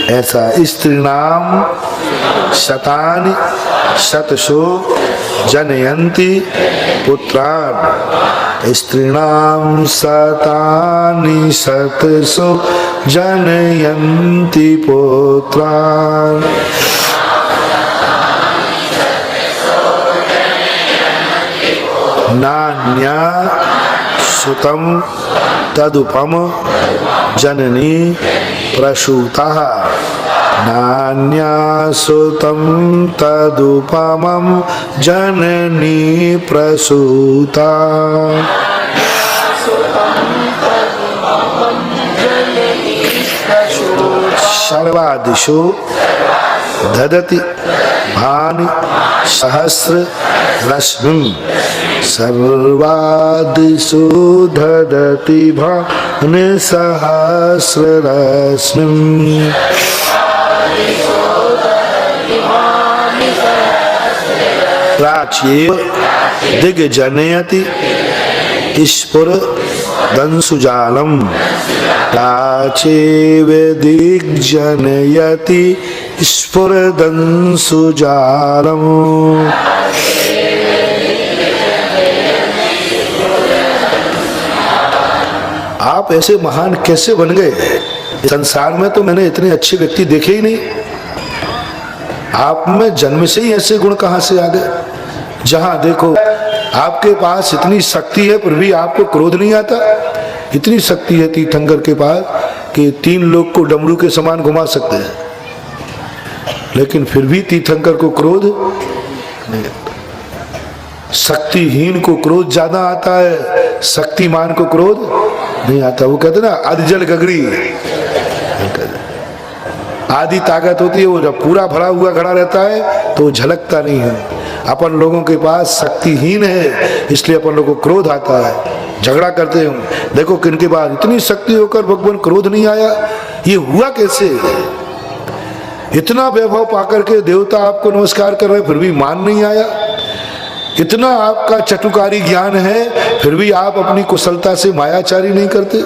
ऐसा स्त्रीणाम शतानि शतशो जनयन्ति पुत्रान्, स्त्रीणाम शतानि शतशो जनयन्ति पुत्रान्। नान्या सुतम तदुपम जननी प्रसूतः, नान्या सुतम तदुपमं जननी प्रसूता। सर्वादिषु ददति भानि सहस्र रश्मिं, सर्वादिषु ददति भानि सहस्र रश्मिं। प्राच्येव दिग्जनयति स्फुर दंसुजालम, प्राचेव दिग्जनयति स्फुरदंसुजालम। आप ऐसे महान कैसे बन गए? संसार में तो मैंने इतने अच्छे व्यक्ति देखे ही नहीं। आप में जन्म से ही ऐसे गुण कहां से आ गए? जहां देखो आपके पास इतनी शक्ति है, फिर भी आपको क्रोध नहीं आता। इतनी शक्ति है तीर्थंकर के पास कि 3 लोग को डमरू के समान घुमा सकते हैं, लेकिन फिर भी तीर्थंकर को क्रोध नहीं आता। शक्तिहीन को क्रोध ज्यादा आता है, शक्तिमान को क्रोध नहीं आता। वो कहते ना अधजल गगरी, आधी ताकत होती है, वो जब पूरा भरा हुआ खड़ा रहता है तो झलकता नहीं है। अपन लोगों के पास शक्तिहीन है, इसलिए अपन लोगों को क्रोध आता है, झगड़ा करते हैं। देखो किनके पास इतनी शक्ति होकर भगवान क्रोध नहीं आया, ये हुआ कैसे? इतना वैभव पाकर के देवता आपको नमस्कार कर रहे, फिर भी मान नहीं आया। इतना आपका चटुकारी ज्ञान है, फिर भी आप अपनी कुशलता से मायाचारी नहीं करते।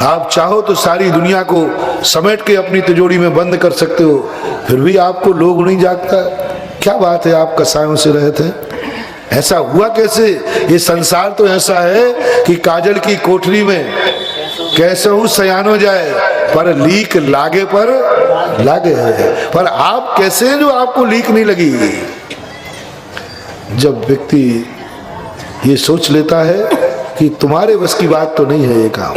आप चाहो तो सारी दुनिया को समेट के अपनी तिजोरी में बंद कर सकते हो, फिर भी आपको लोभ नहीं जागता। क्या बात है, आप कसायों से रहे थे, ऐसा हुआ कैसे? ये संसार तो ऐसा है कि काजल की कोठरी में कैसे हूं सयान हो जाए, पर लीक लागे पर लागे है। पर आप कैसे हैं जो आपको लीक नहीं लगी? जब व्यक्ति ये सोच लेता है कि तुम्हारे बस की बात तो नहीं है ये काम,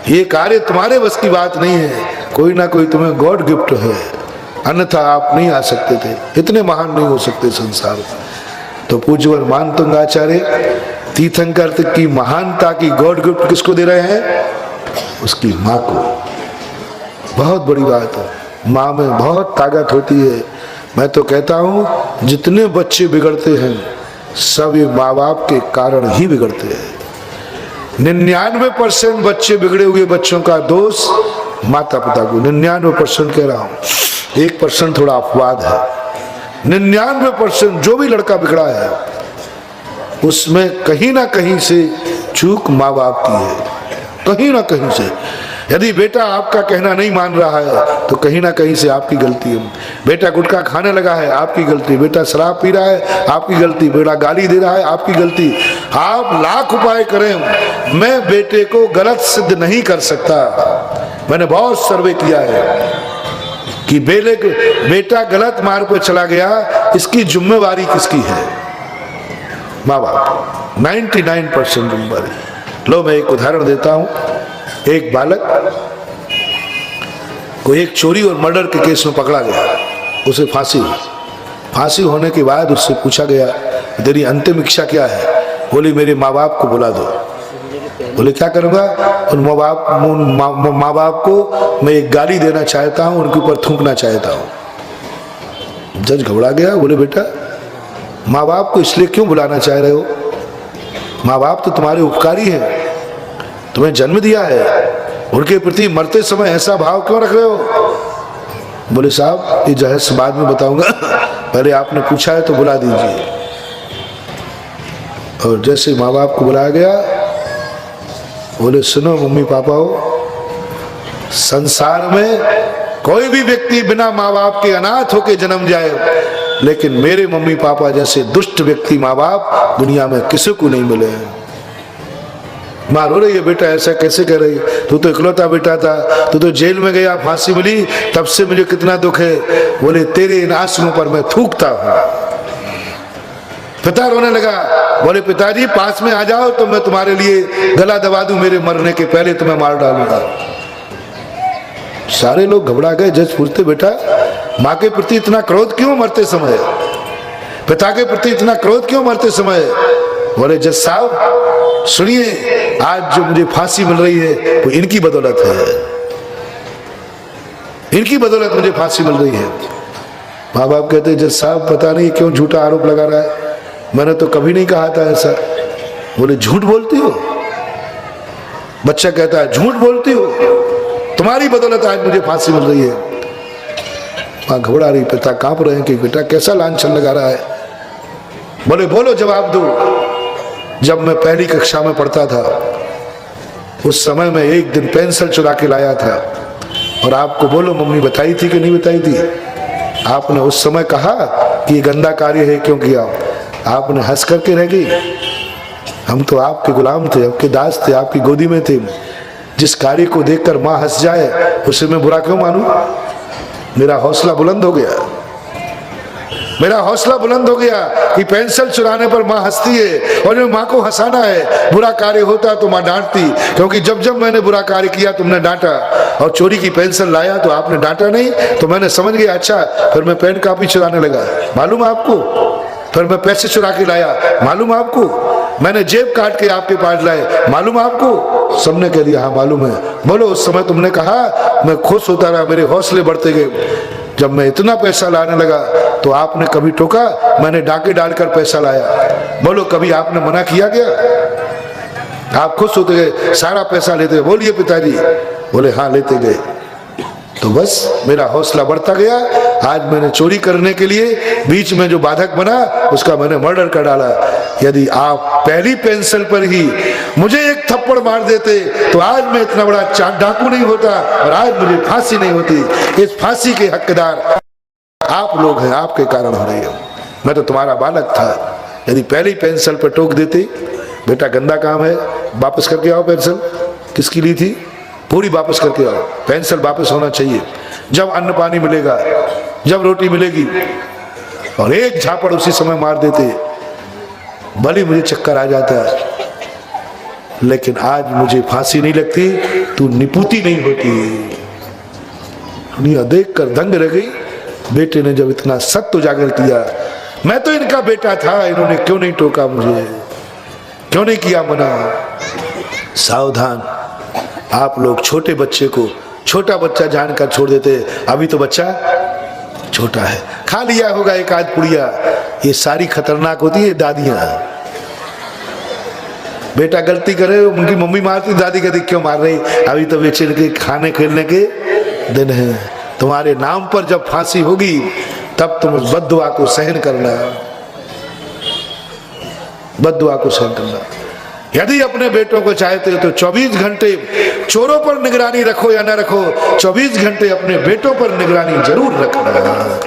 ये कार्य तुम्हारे बस की बात नहीं है, कोई ना कोई तुम्हें गॉड गिफ्ट है, अन्यथा आप नहीं आ सकते थे, इतने महान नहीं हो सकते संसार में। तो पूज्यवर मानतुंग आचार्य तीर्थंकर की महानता की गॉड गिफ्ट किसको दे रहे हैं? उसकी माँ को। बहुत बड़ी बात है, माँ में बहुत ताकत होती है। मैं तो कहता हूँ जितने बच्चे बिगड़ते हैं सब ये माँ बाप के कारण ही बिगड़ते हैं। 99% बच्चे बिगड़े हुए बच्चों का दोष माता पिता को, 99% कह रहा हूँ, 1% थोड़ा अपवाद है। 99% जो भी लड़का बिगड़ा है उसमें कहीं ना कहीं से चूक माँ बाप की है, कहीं ना कहीं से। यदि बेटा आपका कहना नहीं मान रहा है तो कहीं ना कहीं से आपकी गलती है। बेटा गुटखा खाने लगा है, आपकी गलती। बेटा शराब पी रहा है, आपकी गलती। बेटा गाली दे रहा है, आपकी गलती। आप लाख उपाय करें, मैं बेटे को गलत सिद्ध नहीं कर सकता। मैंने बहुत सर्वे किया है कि बेटा गलत मार्ग पर चला गया, इसकी जिम्मेवारी किसकी है? माँ बाप। 99% जिम्मेवारी। लो मैं एक उदाहरण देता हूं। एक बालक को एक चोरी और मर्डर के केस में पकड़ा गया, उसे फांसी हुई। फांसी होने के बाद उससे पूछा गया तेरी अंतिम इच्छा क्या है? बोली मेरे माँ बाप को बुला दो। बोले क्या करूँगा? उन माँ बाप को मैं एक गाली देना चाहता हूँ, उनके ऊपर थूकना चाहता हूँ। जज घबरा गया। बोले बेटा माँ बाप को इसलिए क्यों बुलाना चाह रहे हो? माँ बाप तो तुम्हारे उपकारी हैं, तुम्हें जन्म दिया है, उनके प्रति मरते समय ऐसा भाव क्यों रख रहे हो? बोले साहब ये जहर बाद में बताऊंगा, पहले आपने पूछा है तो बुला दीजिए। और जैसे माँ बाप को बुलाया गया, बोले सुनो मम्मी पापा हो, संसार में कोई भी व्यक्ति बिना माँ बाप के अनाथ होकर जन्म जाए, लेकिन मेरे मम्मी पापा जैसे दुष्ट व्यक्ति माँ बाप दुनिया में किसी को नहीं मिले हैं। माँ रो रही है, बेटा ऐसा कैसे कर रही है, तू तो इकलौता बेटा था, तू तो जेल में गया, फांसी मिली, तब से मुझे कितना दुख है। बोले तेरे इन आंसुओं पर मैं थूकता हूं। पिता रोने लगा, बोले पिताजी पास में आ जाओ तो मैं तुम्हारे लिए गला दबा दूं, मेरे मरने के पहले तुम्हें मार डालूंगा। सारे लोग घबरा गए। जज पूछते, बेटा माँ के प्रति इतना क्रोध क्यों मरते समय, पिता के प्रति इतना क्रोध क्यों मरते समय? बोले जज साहब सुनिए, आज जो मुझे फांसी मिल रही है वो इनकी बदौलत है, इनकी बदौलत मुझे फांसी मिल रही है। माँ बाप कहते, जज साहब पता नहीं क्यों झूठा आरोप लगा रहा है, मैंने तो कभी नहीं कहा था ऐसा। बोले झूठ बोलती हो? बच्चा कहता है झूठ बोलती हो, तुम्हारी बदौलत आज मुझे फांसी मिल रही है। माँ घबरा रही, पिता कांप रहे हैं कि बेटा कैसा लांछन लगा रहा है। बोले बोलो जवाब दो। जब मैं पहली कक्षा में पढ़ता था उस समय में एक दिन पेंसिल चुरा के लाया था, और आपको बोलो मम्मी बताई थी कि नहीं बताई थी? आपने उस समय कहा कि ये गंदा कार्य है, क्यों किया? आपने हंस करके रह गई। हम तो आपके गुलाम थे, आपके दास थे, आपकी गोदी में थे। जिस कार्य को देखकर माँ हंस जाए उसे मैं बुरा क्यों मानूं? मेरा हौसला बुलंद हो गया, मेरा हौसला बुलंद हो गया कि पेंसिल चुराने पर माँ हंसती है और जो माँ को हंसाना है। बुरा कार्य होता तो माँ डांटती, क्योंकि जब जब मैंने बुरा कार्य किया तुमने डांटा, और चोरी की पेंसिल लाया तो आपने डांटा नहीं, तो मैंने समझ गया अच्छा। फिर मैं पेन कापी चुराने लगा, मालूम आपको? फिर मैं पैसे चुरा के लाया, मालूम आपको? मैंने जेब काट के आपके पास लाए, मालूम आपको? सबने कह दिया हाँ मालूम है। बोलो उस समय तुमने कहा, मैं खुश होता रहा, मेरे हौसले बढ़ते गए। जब मैं इतना पैसा लाने लगा तो आपने कभी टोका? मैंने डाके डालकर पैसा लाया, बोलो कभी आपने मना किया क्या? आप खुश होते गए, सारा पैसा लेते गए। बोलिए पिताजी? बोले हाँ लेते गए। तो बस मेरा हौसला बढ़ता गया। आज मैंने चोरी करने के लिए बीच में जो बाधक बना उसका मैंने मर्डर कर डाला। यदि आप पहली पेंसिल पर ही मुझे एक थप्पड़ मार देते तो आज मैं इतना बड़ा डाकू नहीं होता और आज मुझे फांसी नहीं होती। इस फांसी के हकदार आप लोग हैं, आपके कारण हो रही है। मैं तो तुम्हारा बालक था, यदि पहली पेंसिल पर टोक देते, बेटा गंदा काम है, वापस करके आओ पेंसिल। किसकी ली थी? पूरी वापस करके आओ, पेंसिल वापस होना चाहिए। जब अन्न पानी मिलेगा, जब रोटी मिलेगी, और एक झापड़ उसी समय मार देते, भले मुझे चक्कर आ जाता, लेकिन आज मुझे फांसी नहीं लगती, तू निपुती नहीं होती। दुनिया देखकर दंग रह गई। बेटे ने जब इतना सत्य उजागर किया, मैं तो इनका बेटा था, इन्होंने क्यों नहीं टोका मुझे, क्यों नहीं किया मना? सावधान, आप लोग छोटे बच्चे को छोटा बच्चा जानकर छोड़ देते। अभी तो बच्चा छोटा है, खा लिया होगा एक आध पुड़िया। ये सारी खतरनाक होती है दादियां। बेटा गलती करे, उनकी मम्मी मारती, दादी कहती क्यों मार रही, अभी तो बेचे के खाने खेलने के दिन है। तुम्हारे नाम पर जब फांसी होगी तब तुम उस बद्दुआ को सहन करना, बद्दुआ को सहन करना। यदि अपने बेटों को चाहते हो तो 24 घंटे चोरों पर निगरानी रखो या ना रखो, 24 घंटे अपने बेटों पर निगरानी जरूर रखना।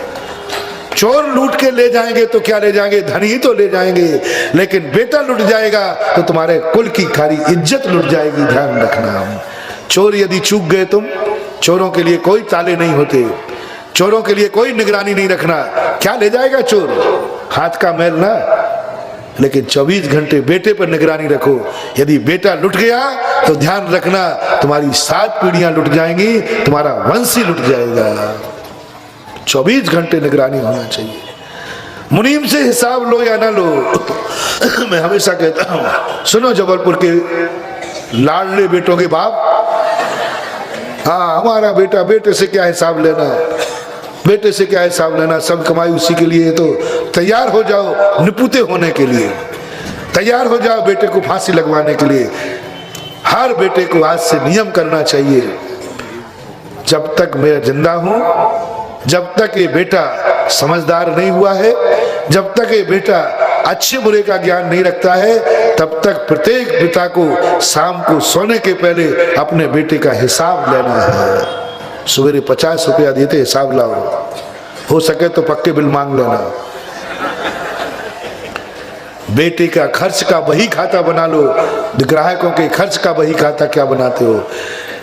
चोर लूट के ले जाएंगे तो क्या ले जाएंगे, धन ही तो ले जाएंगे, लेकिन बेटा लुट जाएगा तो तुम्हारे कुल की खारी इज्जत लुट जाएगी, ध्यान रखना। चोर यदि चूक गए तुम, चोरों के लिए कोई ताले नहीं होते, चोरों के लिए कोई निगरानी नहीं रखना। क्या ले जाएगा चोर? हाथ का मैल ना, लेकिन 24 घंटे बेटे पर निगरानी रखो। यदि बेटा लुट गया तो ध्यान रखना तुम्हारी 7 पीढ़ियां लुट जाएंगी, तुम्हारा वंश ही लुट जाएगा। 24 घंटे निगरानी होना चाहिए। मुनीम से हिसाब लो या ना लो, मैं हमेशा कहता हूं, सुनो जबलपुर के लाडले बेटों के बाप, हाँ हमारा बेटा, बेटे से क्या हिसाब लेना, बेटे से क्या हिसाब लेना, सब कमाई उसी के लिए। तो तैयार हो जाओ निपुते होने के लिए, तैयार हो जाओ बेटे को फांसी लगवाने के लिए। हर बेटे को आज से नियम करना चाहिए, जब तक मैं जिंदा हूं, जब तक ये बेटा समझदार नहीं हुआ है, जब तक ये बेटा अच्छे बुरे का ज्ञान नहीं रखता है, तब तक प्रत्येक पिता को शाम को सोने के पहले अपने बेटे का हिसाब लेना है। सवेरे 50 रुपया देते, हिसाब लाओ, हो सके तो पक्के बिल मांग लेना। बेटे का खर्च का बही खाता बना लो, ग्राहकों के खर्च का बही खाता क्या बनाते हो?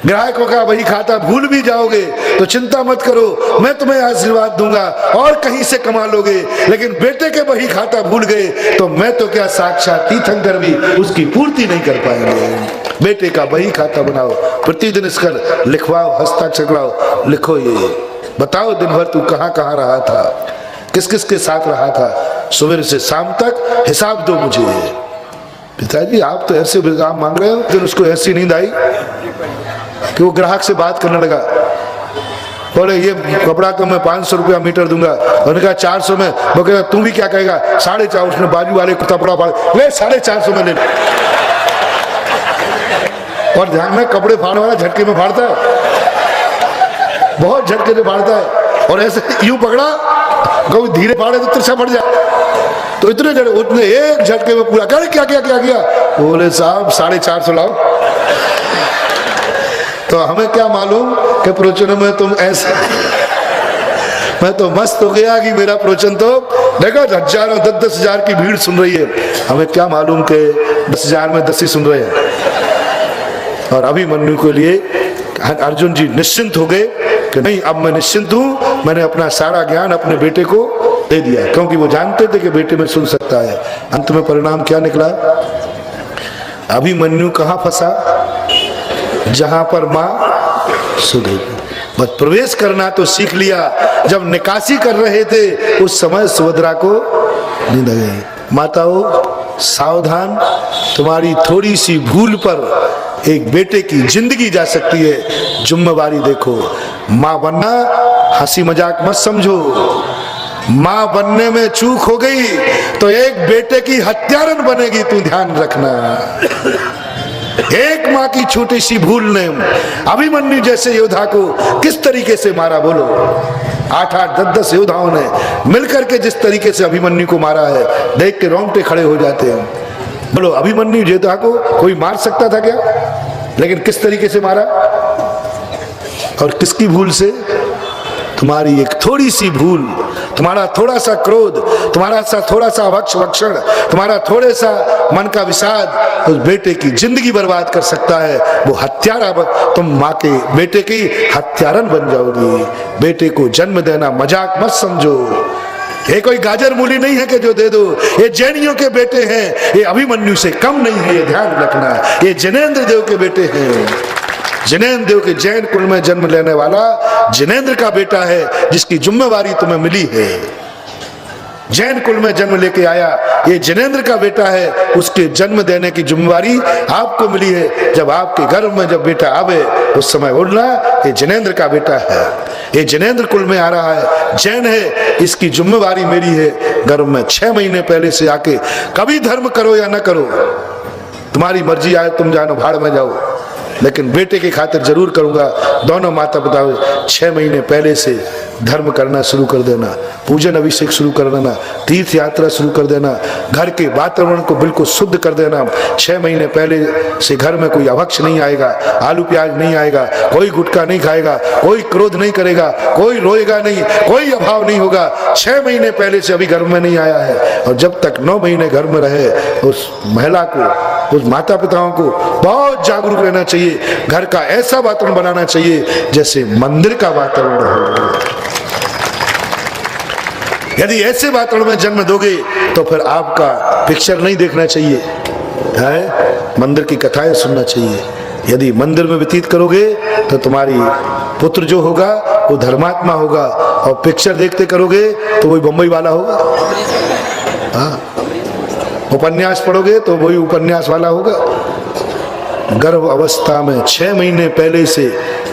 ग्राहकों का वही खाता भूल भी जाओगे तो चिंता मत करो, मैं तुम्हें आशीर्वाद दूंगा और कहीं से कमा लोगे। लेकिन बेटे के वही खाता भूल गए तो मैं तो क्या, साक्षात तीर्थंकर भी उसकी पूर्ति नहीं कर पाएंगे। बेटे का वही खाता बनाओ, प्रतिदिन इसका लिखवाओ, हस्ताक्षर कराओ, लिखो ये, बताओ दिन भर तू कहाँ कहाँ रहा था, किस किस के साथ रहा था, सुबह से शाम तक हिसाब दो मुझे। पिताजी आप तो ऐसे काम मांग रहे हो। फिर उसको ऐसी नींद आई कि वो ग्राहक से बात करने लगा, बोले ये कपड़ा तो मैं 500 रुपया मीटर दूंगा। उन्होंने कहा 400 में। वो कहेगा तू भी क्या कहेगा, 450। उसने बाजू वाले कपड़ा फाड़ ले, 450 में ले। और ध्यान में कपड़े फाड़ने वाला झटके में फाड़ता है, बहुत झटके से फाड़ता है। और ऐसे यूं पकड़ा, कभी धीरे फाड़े तो तिरछा फट जाए, तो इतने झटके, उतने एक झटके में पूरा कर क्या क्या क्या किया। बोले साहब 450 लाओ। तो हमें क्या मालूम कि प्रवचन में तुम ऐसे, मैं तो मस्त हो गया कि मेरा प्रवचन तो देखो हजारों 10-10 हजार की भीड़ सुन रही है। हमें क्या मालूम कि 10 हजार में 10 ही सुन रहे हैं। और अभिमन्यु के लिए अर्जुन जी निश्चिंत हो गए कि नहीं, अब मैं निश्चिंत हूं, मैंने अपना सारा ज्ञान अपने बेटे को दे दिया, क्योंकि वो जानते थे कि बेटे में सुन सकता है। अंत में परिणाम क्या निकला, अभिमन्यु कहां फंसा, जहां पर मां सुधेगी। बस प्रवेश करना तो सीख लिया, जब निकासी कर रहे थे उस समय सुभद्रा को नींद आ गई। माताओं सावधान, तुम्हारी थोड़ी सी भूल पर एक बेटे की जिंदगी जा सकती है। जिम्मेवारी देखो, मां बनना हंसी मजाक मत समझो। मां बनने में चूक हो गई तो एक बेटे की हत्यारन बनेगी, तू ध्यान रखना। एक मां की छोटी सी भूल ने अभिमन्यु जैसे योद्धा को किस तरीके से मारा, बोलो। 8-8, 10-10 योद्धाओं ने मिलकर के जिस तरीके से अभिमन्यु को मारा है, देख के रोंगटे खड़े हो जाते हैं। बोलो अभिमन्यु योद्धा को कोई मार सकता था क्या? लेकिन किस तरीके से मारा, और किसकी भूल से? तुम्हारी एक थोड़ी सी भूल, तुम्हारा थोड़ा सा क्रोध, तुम्हारा सा थोड़ा सा भक्षण, तुम्हारा थोड़े सा मन का विषाद उस बेटे की जिंदगी बर्बाद कर सकता है। वो हत्यारा, तुम माँ के बेटे की हत्यारन बन जाओगी। बेटे को जन्म देना मजाक मत समझो। ये कोई गाजर मूली नहीं है कि जो दे दो, ये जैनियों के बेटे हैं, ये अभिमन्यु से कम नहीं है, ये ध्यान रखना। ये जिनेंद्र देव के बेटे हैं। जिनेंद्र देव के जैन कुल में जन्म लेने वाला जिनेंद्र का बेटा है, जिसकी जिम्मेवारी तुम्हें मिली है। जैन कुल में जन्म लेके आया, ये जिनेंद्र का बेटा है, उसके जन्म देने की जिम्मेवारी आपको मिली है। जब आपके गर्भ में जब बेटा आवे उस समय बोलना ये जिनेंद्र का बेटा है, ये जिनेंद्र कुल में आ रहा है, जैन है, इसकी जिम्मेवारी मेरी है। गर्भ में 6 महीने पहले से आके कभी धर्म करो या ना करो, तुम्हारी मर्जी आए, तुम जानो भाड़ में जाओ, लेकिन बेटे की खातिर जरूर करूंगा। दोनों माता पिता 6 महीने पहले से धर्म करना शुरू कर देना, पूजन अभिषेक शुरू कर देना, तीर्थ यात्रा शुरू कर देना, घर के वातावरण को बिल्कुल शुद्ध कर देना। 6 महीने पहले से घर में कोई अभक्ष नहीं आएगा, आलू प्याज नहीं आएगा, कोई गुटखा नहीं खाएगा, कोई क्रोध नहीं करेगा, कोई रोएगा नहीं, कोई अभाव नहीं होगा। 6 महीने पहले से अभी घर में नहीं आया है। और जब तक 9 महीने घर में रहे, उस महिला को, उस माता पिताओं को बहुत जागरूक रहना चाहिए। घर का ऐसा वातावरण बनाना चाहिए जैसे मंदिर का वातावरण हो। यदि ऐसे वातावरण में जन्म दोगे तो फिर आपका पिक्चर नहीं देखना चाहिए है, मंदिर की कथाएं सुनना चाहिए। यदि मंदिर में व्यतीत करोगे तो तुम्हारी पुत्र जो होगा वो धर्मात्मा होगा, और पिक्चर देखते करोगे तो वही बम्बई वाला होगा। हाँ, उपन्यास पढ़ोगे तो वही उपन्यास वाला होगा। गर्भ अवस्था में 6 महीने पहले से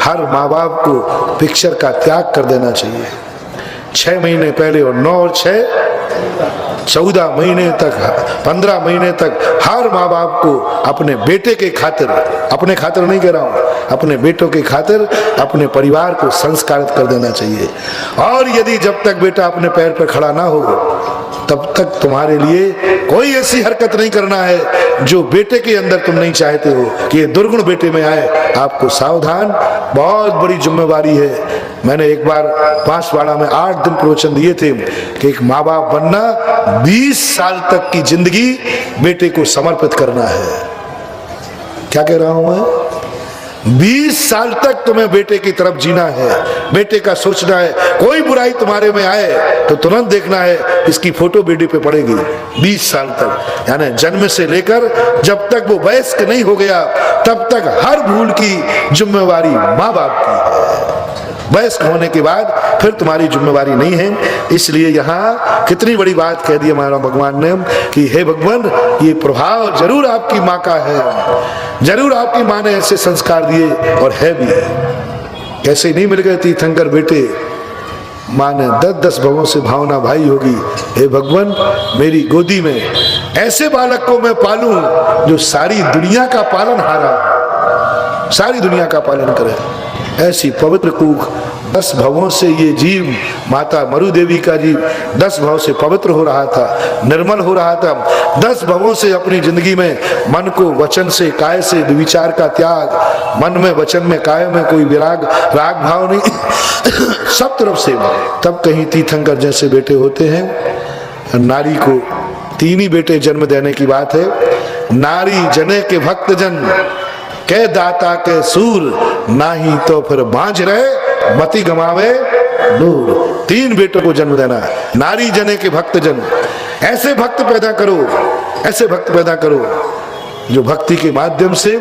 हर माँ बाप को पिक्चर का त्याग कर देना चाहिए। 6 महीने पहले, और 9 और 6 14 महीने तक 15 महीने तक हर माँ बाप को अपने बेटे के खातिर, अपने खातिर नहीं कह रहा हूं, अपने बेटों के खातिर अपने परिवार को संस्कारित कर देना चाहिए। और यदि जब तक बेटा अपने पैर पर खड़ा ना हो तब तक तुम्हारे लिए कोई ऐसी हरकत नहीं करना है जो बेटे के अंदर तुम नहीं चाहते हो कि ये दुर्गुण बेटे में आए। आपको सावधान, बहुत बड़ी जिम्मेवारी है। मैंने एक बार बांसवाड़ा में 8 दिन प्रवचन दिए थे कि एक माँ बाप बनना 20 साल तक की जिंदगी बेटे को समर्पित करना है। क्या कह रहा हूं मैं? 20 साल तक तुम्हें बेटे की तरफ जीना है, बेटे का सोचना है। कोई बुराई तुम्हारे में आए तो तुरंत देखना है इसकी फोटो बेटे पे पड़ेगी। 20 साल तक, यानी जन्म से लेकर जब तक वो वयस्क नहीं हो गया तब तक हर भूल की जिम्मेवारी माँ बाप की है। वयस्क होने के बाद फिर तुम्हारी जिम्मेवारी नहीं है। इसलिए यहाँ कितनी बड़ी बात कह दी हमारा भगवान ने कि हे भगवान, ये प्रभाव जरूर आपकी माँ का है, जरूर आपकी माँ ने ऐसे संस्कार दिए और है भी। कैसे नहीं मिल गए तीर्थंकर बेटे, माँ ने 10-10 भवों से भावना भाई होगी। हे भगवान, मेरी गोदी में ऐसे बालक को मैं पालूं जो सारी दुनिया का पालन हारा, सारी दुनिया का पालन करे। ऐसी पवित्र कूख 10 भवों से ये जीव, माता मरु देवी का जीव 10 भाव से पवित्र हो रहा था, निर्मल हो रहा था। 10 भवों से अपनी जिंदगी में मन को वचन से, काय से विचार का त्याग, मन में, वचन में, काय में कोई विराग, राग भाव नहीं, सब तरफ से। तब कहीं तीर्थंकर जैसे बेटे होते हैं। नारी को 3 ही बेटे जन्म देने की बात है। नारी जने के भक्त जन, के दाता के सूर, नाही तो फिर बांझ रहे मति गमावे दूर। 3 बेटों को जन्म देना। नारी जने के भक्त जन, ऐसे भक्त पैदा करो, ऐसे भक्त पैदा करो जो भक्ति के माध्यम से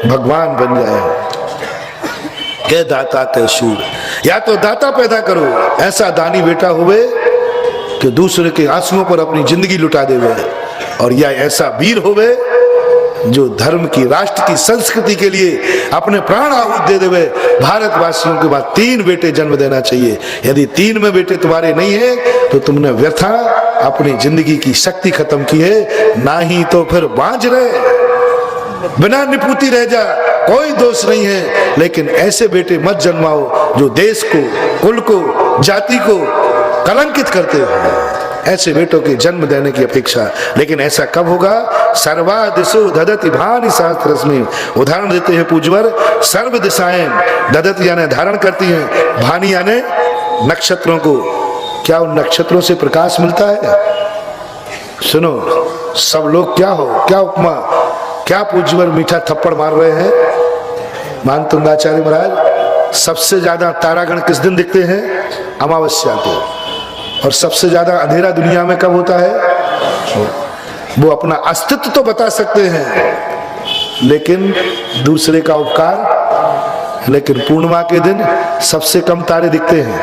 भगवान बन जाए। के दाता के शूर, या तो दाता पैदा करो, ऐसा दानी बेटा हुए कि दूसरे के आंसुओं पर अपनी जिंदगी लुटा देवे, और या ऐसा वीर होवे जो धर्म की, राष्ट्र की, संस्कृति के लिए अपने प्राण आहुति दे देवे। भारतवासियों के बाद 3 बेटे जन्म देना चाहिए। यदि 3 में बेटे तुम्हारे नहीं है तो तुमने व्यर्था अपनी जिंदगी की शक्ति खत्म की है। ना ही तो फिर बांझ रहे, बिना निपुती रह जा, कोई दोष नहीं है। लेकिन ऐसे बेटे मत जन्माओ जो देश को, कुल को, जाति को कलंकित करते हो। ऐसे बेटों के जन्म देने की अपेक्षा। लेकिन ऐसा कब होगा? सर्वा दिशो ददति भानि सहस्रस्मि। उदाहरण देते हैं पूज्यवर, सर्व दिशाएं ददत यानी धारण करती हैं, भानि यानी नक्षत्रों को। क्या उन नक्षत्रों से प्रकाश मिलता है? सुनो सब लोग, क्या हो, क्या उपमा, क्या पूज्यवर मीठा थप्पड़ मार रहे हैं। मान तुंगाचार्य महाराज, सबसे ज्यादा तारागण किस दिन दिखते हैं? अमावस्या को। और सबसे ज्यादा अंधेरा दुनिया में कब होता है? वो अपना अस्तित्व तो बता सकते हैं लेकिन दूसरे का उपकार। लेकिन पूर्णिमा के दिन सबसे कम तारे दिखते हैं।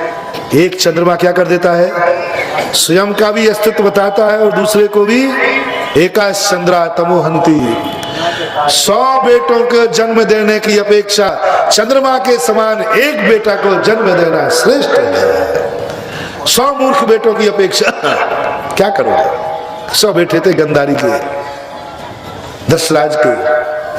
एक चंद्रमा क्या कर देता है? स्वयं का भी अस्तित्व बताता है और दूसरे को भी। एकाश चंद्रा तमोहंती। 100 बेटों को जन्म देने की अपेक्षा चंद्रमा के समान एक बेटा को जन्म देना श्रेष्ठ है। 100 मूर्ख बेटों की अपेक्षा। क्या करोगे? 100 बेटे थे गंधारी के, दशराज के।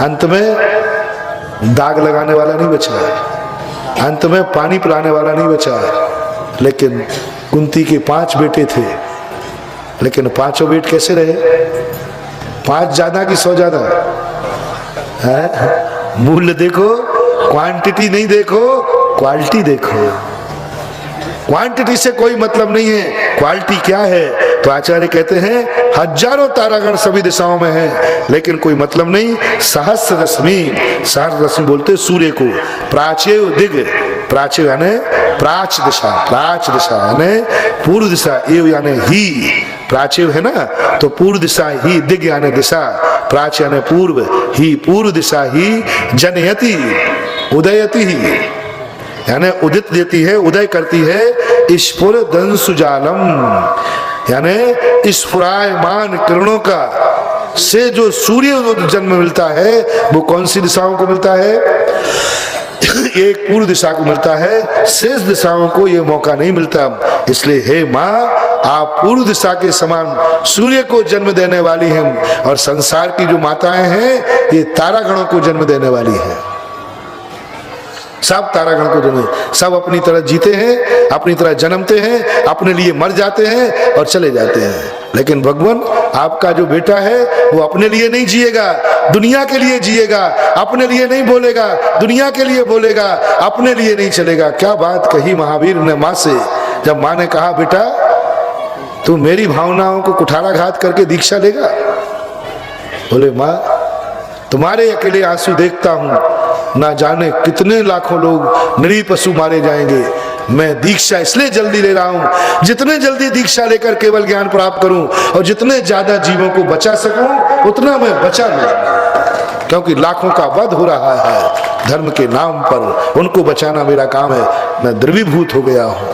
अंत में दाग लगाने वाला नहीं बचा, अंत में पानी पिलाने वाला नहीं बचा। लेकिन कुंती के 5 बेटे थे, लेकिन 5 बेटे कैसे रहे? 5 ज्यादा कि 100 ज्यादा? मूल्य देखो, क्वांटिटी नहीं देखो, क्वालिटी देखो। क्वांटिटी से कोई मतलब नहीं है, क्वालिटी क्या है? तो आचार्य कहते हैं हजारों तारागण सभी दिशाओं में हैं, लेकिन कोई मतलब नहीं। सहस्र रश्मि, सहस्र रश्मि बोलते सूर्य को। प्राच्य दिग, प्राच्य यानी प्राच दिशा, प्राच दिशा यानी पूर्व दिशा, एव यानी ही। प्राच्य है ना, तो पूर्व दिशा ही, दिग यानी दिशा, प्राच यानी पूर्व, ही पूर्व दिशा ही। जनयति उदयति ही यानी उदित देती है, उदय करती है। स्फुर दंसुजालम यानी स्फुरायमान किरणों का से जो सूर्य जन्म मिलता है वो कौन सी दिशाओं को मिलता है? एक पूर्व दिशा को मिलता है, शेष दिशाओं को ये मौका नहीं मिलता। इसलिए हे माँ, आप पूर्व दिशा के समान सूर्य को जन्म देने वाली हैं, और संसार की जो माताएं हैं ये तारागणों को जन्म देने वाली हैं। सब तारागण को जन्म, सब अपनी तरह जीते हैं, अपनी तरह जन्मते हैं, अपने लिए मर जाते हैं और चले जाते हैं। लेकिन भगवान, आपका जो बेटा है वो अपने लिए नहीं जिएगा, दुनिया के लिए जिएगा। अपने लिए नहीं बोलेगा, दुनिया के लिए बोलेगा, अपने लिए नहीं चलेगा। क्या बात कही महावीर ने माँ से, जब माँ ने कहा बेटा तू मेरी भावनाओं को कुठाराघात करके दीक्षा लेगा। बोले माँ, तुम्हारे अकेले आंसू देखता हूं, ना जाने कितने लाखों लोग निरीह पशु मारे जाएंगे। मैं दीक्षा इसलिए जल्दी ले रहा हूं, जितने जल्दी दीक्षा लेकर केवल ज्ञान प्राप्त करूं और जितने ज्यादा जीवों को बचा सकूं उतना मैं बचा लूं, क्योंकि लाखों का वध हो रहा है धर्म के नाम पर। उनको बचाना मेरा काम है। मैं द्रवीभूत हो गया हूं।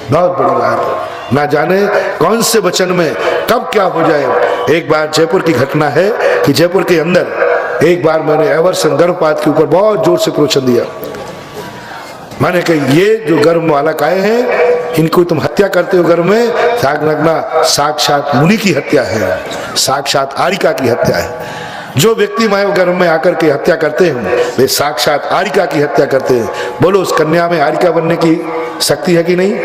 बहुत बड़ी बात, ना जाने कौन से वचन में कब क्या हो जाए। एक बार जयपुर की घटना है कि जयपुर के अंदर एक बार मैंने एवर्सन गर्भपात के ऊपर बहुत जोर से प्रवचन दिया। मैंने कहा ये जो गर्भ बालक आए हैं इनको तुम हत्या करते हो गर्भ में, साक्षात मुनि की हत्या है, साक्षात आरिका की हत्या है। जो व्यक्ति माया गर्भ में आकर के हत्या करते हैं वे साक्षात आरिका की हत्या करते हैं। बोलो, उस कन्या में आरिका बनने की शक्ति है कि नहीं,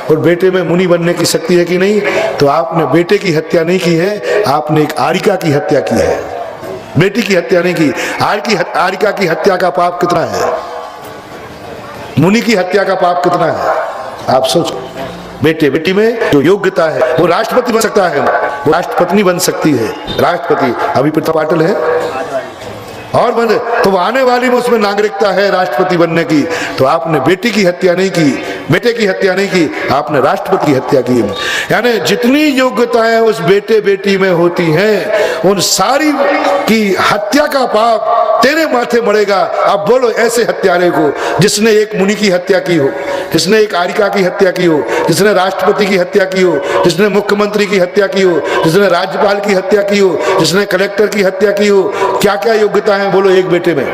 और बेटे में मुनि बनने की शक्ति है कि नहीं? तो आपने बेटे की हत्या नहीं की है, आपने एक आरिका की हत्या की है। बेटी की हत्या नहीं की। आरिका की हत्या का पाप कितना है, मुनि की हत्या का पाप कितना है, आप सोचो। बेटे बेटी में जो योग्यता है वो राष्ट्रपति बन सकता है, वो राष्ट्रपत्नी बन सकती है। राष्ट्रपति अभी प्रतिभा पाटिल है और बने तो वो आने वाली में उसमें नागरिकता है राष्ट्रपति बनने की। तो आपने बेटी की हत्या नहीं की, बेटे की हत्या नहीं की, आपने राष्ट्रपति की हत्या की। यानी जितनी योग्यताएं उस बेटे बेटी में होती हैं उन सारी की हत्या का पाप तेरे माथे मरेगा। अब बोलो ऐसे हत्यारे को जिसने एक मुनि की हत्या की हो, जिसने एक आरिका की हत्या की हो, जिसने राष्ट्रपति की हत्या की हो, जिसने मुख्यमंत्री की हत्या की हो, जिसने राज्यपाल की हत्या की हो, जिसने कलेक्टर की हत्या की हो, क्या क्या योग्यता है बोलो एक बेटे में।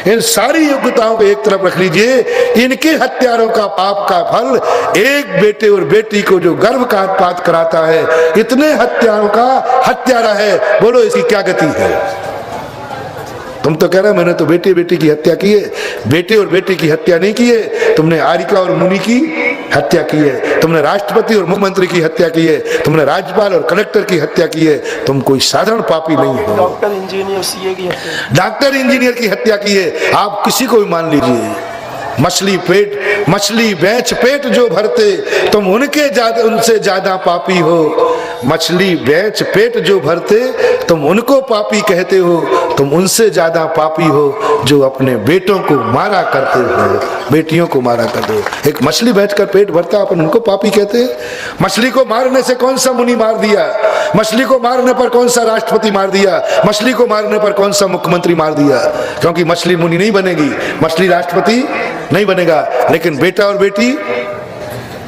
इन सारी योग्यताओं को एक तरफ रख लीजिए, इनके हत्यारों का पाप का फल एक बेटे और बेटी को जो गर्भपात कराता है, इतने हत्यारों का हत्यारा है, बोलो इसकी क्या गति है। तुम तो कह रहे मैंने तो बेटे बेटी की हत्या की है, बेटे और बेटी की हत्या नहीं की है, तुमने आरिका और मुनि की हत्या की है, तुमने राष्ट्रपति और मुख्यमंत्री की हत्या की है, तुमने राज्यपाल और कलेक्टर की हत्या की है। तुम कोई साधारण पापी नहीं हो। डॉक्टर इंजीनियर सीए की हत्या, डॉक्टर इंजीनियर की हत्या की है। आप किसी को भी मान लीजिए, मछली बेच पेट जो भरते तुम उनसे ज्यादा पापी हो। मछली बेच पेट जो भरते तुम उनको पापी कहते हो, तुम उनसे ज्यादा पापी हो जो अपने बेटों को मारा करते हो, बेटियों को मारा करते हो। एक मछली बेचकर पेट भरता अपन उनको पापी कहते हैं। मछली को मारने से कौन सा मुनि मार दिया, मछली को मारने पर कौन सा राष्ट्रपति मार दिया, मछली को मारने पर कौन सा मुख्यमंत्री मार दिया। क्योंकि मछली मुनि नहीं बनेगी, मछली राष्ट्रपति नहीं बनेगा, लेकिन बेटा और बेटी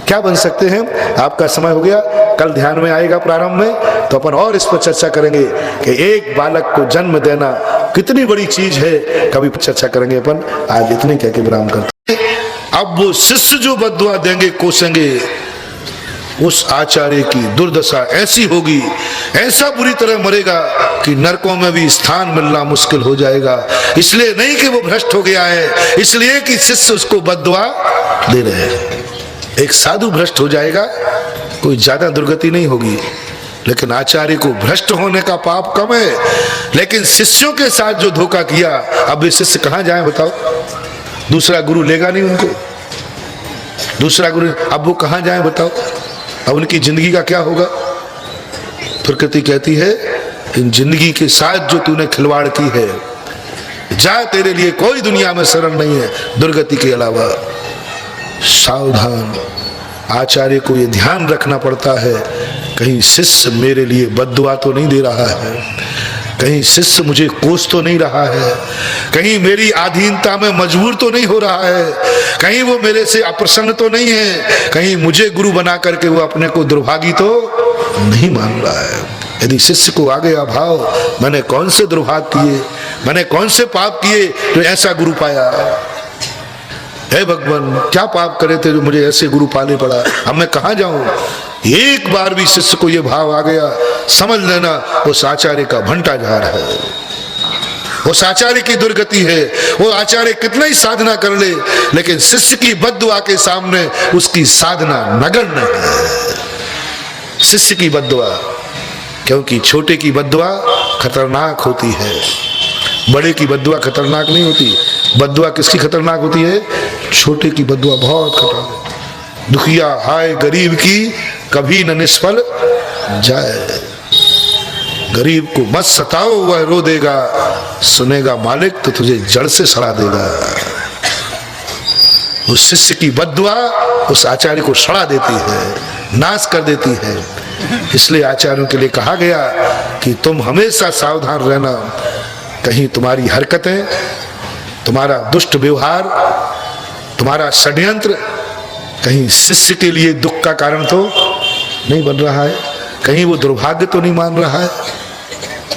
क्या बन सकते हैं। आपका समय हो गया, कल ध्यान में आएगा प्रारंभ में, तो अपन और इस पर चर्चा करेंगे कि एक बालक को जन्म देना कितनी बड़ी चीज है, कभी चर्चा करेंगे अपन। आज इतने कह के विराम करते हैं। अब वो शिष्य जो बद्दुआ देंगे कोसेंगे, उस आचार्य की दुर्दशा ऐसी होगी, ऐसा बुरी तरह मरेगा कि नरकों में भी स्थान मिलना मुश्किल हो जाएगा। इसलिए नहीं कि वो भ्रष्ट हो गया है, इसलिए कि शिष्य उसको बद्दुआ दे रहे हैं। एक साधु भ्रष्ट हो जाएगा, कोई ज्यादा दुर्गति नहीं होगी, लेकिन आचार्य को भ्रष्ट होने का पाप कम है। लेकिन शिष्यों के साथ जो धोखा किया, अब ये शिष्य कहां जाए बताओ। दूसरा गुरु लेगा नहीं उनको, दूसरा गुरु, अब वो कहां जाए बताओ। अब उनकी जिंदगी का क्या होगा। प्रकृति कहती है इन जिंदगी के साथ जो तूने खिलवाड़ की है, जा, तेरे लिए कोई दुनिया में शरण नहीं है दुर्गति के अलावा। सावधान, आचार्य को ये ध्यान रखना पड़ता है, कहीं शिष्य मेरे लिए बद्दुआ तो नहीं दे रहा है, कहीं शिष्य मुझे कोस तो नहीं रहा है, कहीं मेरी अधीनता में मजबूर तो नहीं हो रहा है, कहीं वो मेरे से अप्रसन्न तो नहीं है, कहीं मुझे गुरु बना करके वो अपने को दुर्भागी तो नहीं मान रहा है। यदि शिष्य को आ गया भाव, मैंने कौन से दुर्भाग किए, मैंने कौन से पाप किए जो ऐसा गुरु पाया, हे भगवान, क्या पाप करे थे जो मुझे ऐसे गुरु पाले पड़ा, अब मैं कहाँ जाऊं। एक बार भी शिष्य को यह भाव आ गया, समझ लेना उस आचार्य का भंटा जा रहा है, उस आचार्य की दुर्गति है। वो आचार्य कितना ही साधना कर ले, लेकिन शिष्य की बद्दुआ के सामने उसकी साधना नगण्य है। शिष्य की बद्दुआ, क्योंकि छोटे की बद्दुआ खतरनाक होती है, बड़े की बद्दुआ खतरनाक नहीं होती। बद्दुआ किसकी खतरनाक होती है? छोटे की बद्दुआ बहुत खतरनाक। दुखिया हाय गरीब की कभी न निष्फल जाए। गरीब को मत सताओ, वह रो देगा, सुनेगा मालिक तो तुझे जड़ से सड़ा देगा। उस शिष्य की बद्दुआ उस आचार्य को सड़ा देती है, नाश कर देती है। इसलिए आचार्यों के लिए कहा गया कि तुम हमेशा सावधान रहना, कहीं तुम्हारी हरकतें, तुम्हारा दुष्ट व्यवहार, तुम्हारा षड्यंत्र कहीं शिष्य के लिए दुख का कारण तो नहीं बन रहा है, कहीं वो दुर्भाग्य तो नहीं मान रहा है,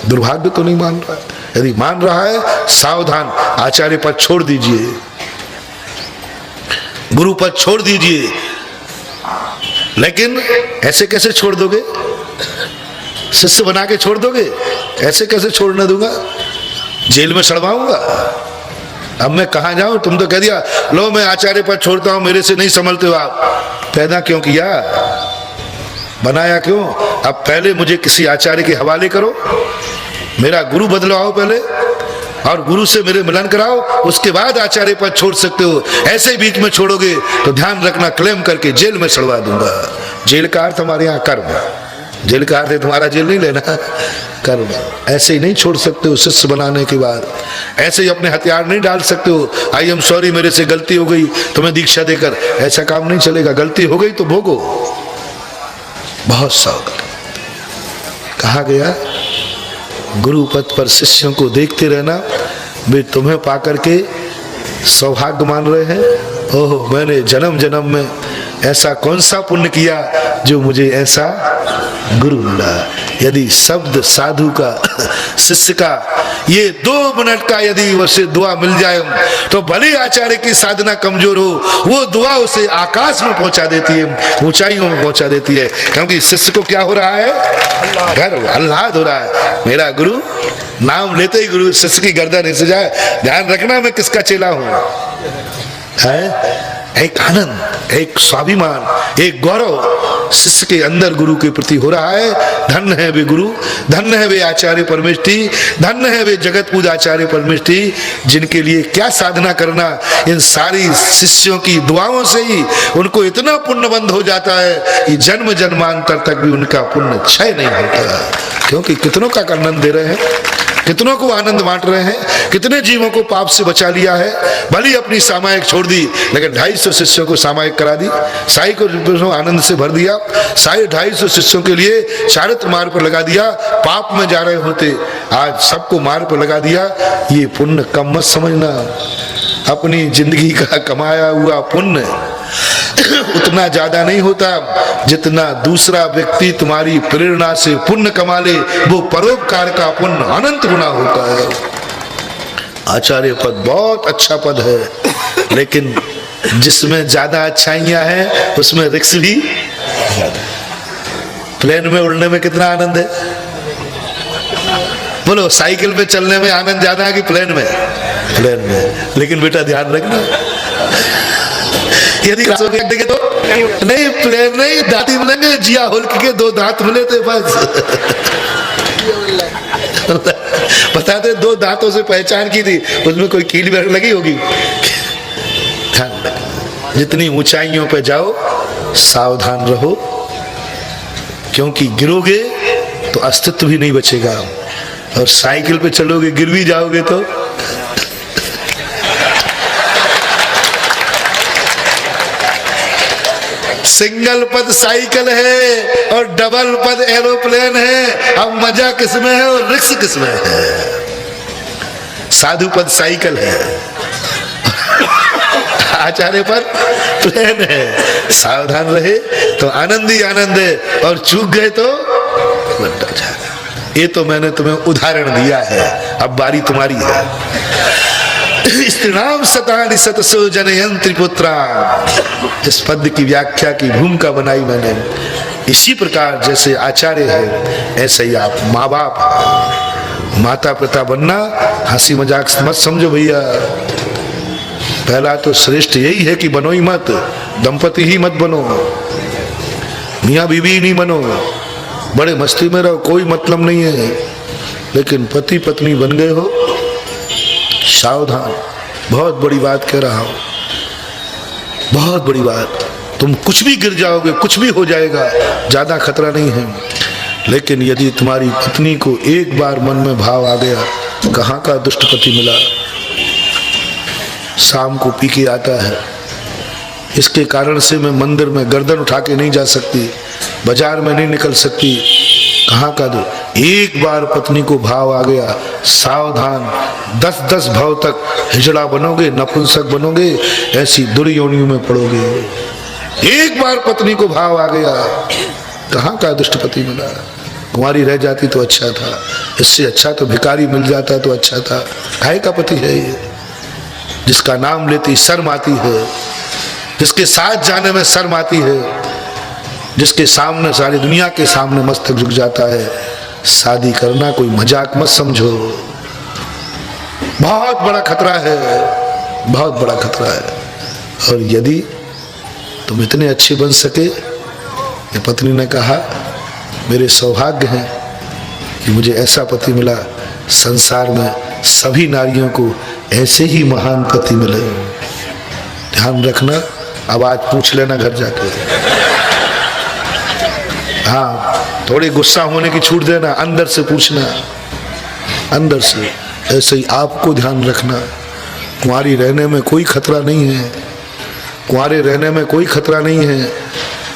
दुर्भाग्य तो नहीं मान रहा है। यदि मान रहा है, सावधान, आचार्य पद छोड़ दीजिए, गुरु पद छोड़ दीजिए। लेकिन ऐसे कैसे छोड़ दोगे? शिष्य बना के छोड़ दोगे? ऐसे कैसे छोड़ने दूंगा? जेल में सड़वाऊंगा। अब मैं कहां जाऊं? तुम तो कह दिया लो मैं आचार्य पर छोड़ता हूं, मेरे से नहीं संभलते हो आप। पैदा क्यों किया, बनाया क्यों? अब पहले मुझे किसी आचार्य के हवाले करो, मेरा गुरु बदलवाओ पहले, और गुरु से मेरे मिलन कराओ, उसके बाद आचार्य पर छोड़ सकते हो। ऐसे बीच में छोड़ोगे तो ध्यान रखना, क्लेम करके जेल में सड़वा दूंगा। जेल का अर्थ हमारे यहाँ कर्म, जेल का अर्थ तुम्हारा जेल नहीं लेना, कर्म। ऐसे ही नहीं छोड़ सकते हो शिष्य बनाने के बाद, ऐसे ही अपने हथियार नहीं डाल सकते हो। आई एम सॉरी, मेरे से गलती हो गई, तुम्हें दीक्षा देकर, ऐसा काम नहीं चलेगा। गलती हो गई तो भोगो। बहुत सावधान कहा गया, गुरु पद पर शिष्यों को देखते रहना, वे तुम्हें पाकर के सौभाग्य मान रहे हैं। ओह, मैंने जन्म जन्म में ऐसा कौन सा पुण्य किया जो मुझे ऐसा गुरु मिला। यदि शब्द साधु का, शिष्य का, ये 2 मिनट का यदि उसे दुआ मिल जाए तो भले आचार्य की साधना कमजोर हो, वो दुआ उसे आकाश में पहुंचा देती है, ऊंचाइयों में पहुंचा देती है। क्योंकि शिष्य को क्या हो रहा है? गर्व, आह्लाद हो रहा है। मेरा गुरु, नाम लेते ही गुरु शिष्य की गर्दन हिल जाए। ध्यान रखना मैं किसका चेला हूं। है एक आनंद, एक स्वाभिमान, एक गौरव शिष्य के अंदर गुरु के प्रति हो रहा है। धन्य है वे गुरु, धन्य है वे आचार्य परमेष्ठी, धन्य है वे जगत पूज आचार्य परमेष्ठी, जिनके लिए क्या साधना करना, इन सारी शिष्यों की दुआओं से ही उनको इतना पुण्य बंद हो जाता है कि जन्म जन्मांतर तक भी उनका पुण्य क्षय नहीं होता। क्योंकि कितनों का आनंद दे रहे हैं, कितनों को आनंद बांट रहे हैं, कितने जीवों को पाप से बचा लिया है। भली अपनी सामायिक छोड़ दी, लेकिन 250 शिष्यों को सामायिक करा दी, साई को आनंद से भर दिया, साई 250 शिष्यों के लिए चारित्र मार्ग पर लगा दिया। पाप में जा रहे होते, आज सबको मार्ग पर लगा दिया। ये पुण्य कम मत समझना, अपनी जिंदगी का कमाया हुआ पुण्य उतना ज्यादा नहीं होता जितना दूसरा व्यक्ति तुम्हारी प्रेरणा से पुण्य कमा ले, वो परोपकार का पुण्य अनंत गुना होता है। आचार्य पद बहुत अच्छा पद है, लेकिन जिसमें ज्यादा अच्छाइयां हैं उसमें रिक्स भी ज्यादा। प्लेन में उड़ने में कितना आनंद है? बोलो, साइकिल पे चलने में आनंद ज्यादा है कि प्लेन में? प्लेन में। लेकिन बेटा ध्यान रखना, यदि देखे तो नहीं, प्लेन नहीं, दांती मिलेंगे। जिया हुल्क के 2 दांत मिले थे बस। बताते 2 दांतों से पहचान की थी, उसमें कोई कील लगी होगी। ध्यान रखना, जितनी ऊंचाइयों पे जाओ सावधान रहो, क्योंकि गिरोगे तो अस्तित्व भी नहीं बचेगा, और साइकिल पे चलोगे गिर भी जाओगे तो। सिंगल पद साइकिल है और डबल पद एरोप्लेन है। अब मजा किसमें है और रिक्स किसमें है? साधु पद साइकिल है, आचार्य पद प्लेन है। सावधान रहे तो आनंद ही आनंद है, और चूक गए तो बंटा जाएगा। ये तो मैंने तुम्हें उदाहरण दिया है, अब बारी तुम्हारी है। स्त्रीणाम सतानि सतसो जनयंत्री पुत्रा। इस पद की व्याख्या की भूमिका बनाई मैंने। इसी प्रकार जैसे आचार्य है ऐसे ही आप माँ बाप, माता पिता बनना हंसी मजाक मत समझो भैया। पहला तो श्रेष्ठ यही है कि बनो ही मत, दंपति ही मत बनो, मियाँ बीवी नहीं बनो, बड़े मस्ती में रहो, कोई मतलब नहीं है। लेकिन पति पत्नी बन गए हो, सावधान, बहुत बड़ी बात कह रहा हूं, बहुत बड़ी बात। तुम कुछ भी गिर जाओगे, कुछ भी हो जाएगा, ज्यादा खतरा नहीं है। लेकिन यदि तुम्हारी पत्नी को एक बार मन में भाव आ गया, कहाँ का दुष्ट पति मिला, शाम को पी के आता है, इसके कारण से मैं मंदिर में गर्दन उठा के नहीं जा सकती, बाजार में नहीं निकल सकती, कहाँ का दो। एक बार पत्नी को भाव आ गया, सावधान, 10-10 भाव तक हिजड़ा बनोगे, नपुंसक बनोगे, ऐसी दुर्योनियों में पड़ोगे। एक बार पत्नी को भाव आ गया, कहाँ का दुष्ट पति मिला। कुंवारी रह जाती तो अच्छा था, इससे अच्छा तो भिखारी मिल जाता तो अच्छा था। काहे का पति है ये, जिसका नाम लेती शर्म आती है, जिसके साथ जाने में शर्म आती है, जिसके सामने सारी दुनिया के सामने मस्तक झुक जाता है। शादी करना कोई मजाक मत समझो, बहुत बड़ा खतरा है, बहुत बड़ा खतरा है। और यदि तुम इतने अच्छे बन सके, ये पत्नी ने कहा, मेरे सौभाग्य है कि मुझे ऐसा पति मिला, संसार में सभी नारियों को ऐसे ही महान पति मिले। ध्यान रखना, अब आज पूछ लेना घर जाके। हाँ, थोड़ी गुस्सा होने की छूट देना, अंदर से पूछना, अंदर से। ऐसे ही आपको ध्यान रखना, कुंवारी रहने में कोई खतरा नहीं है, कुंवारे रहने में कोई खतरा नहीं है,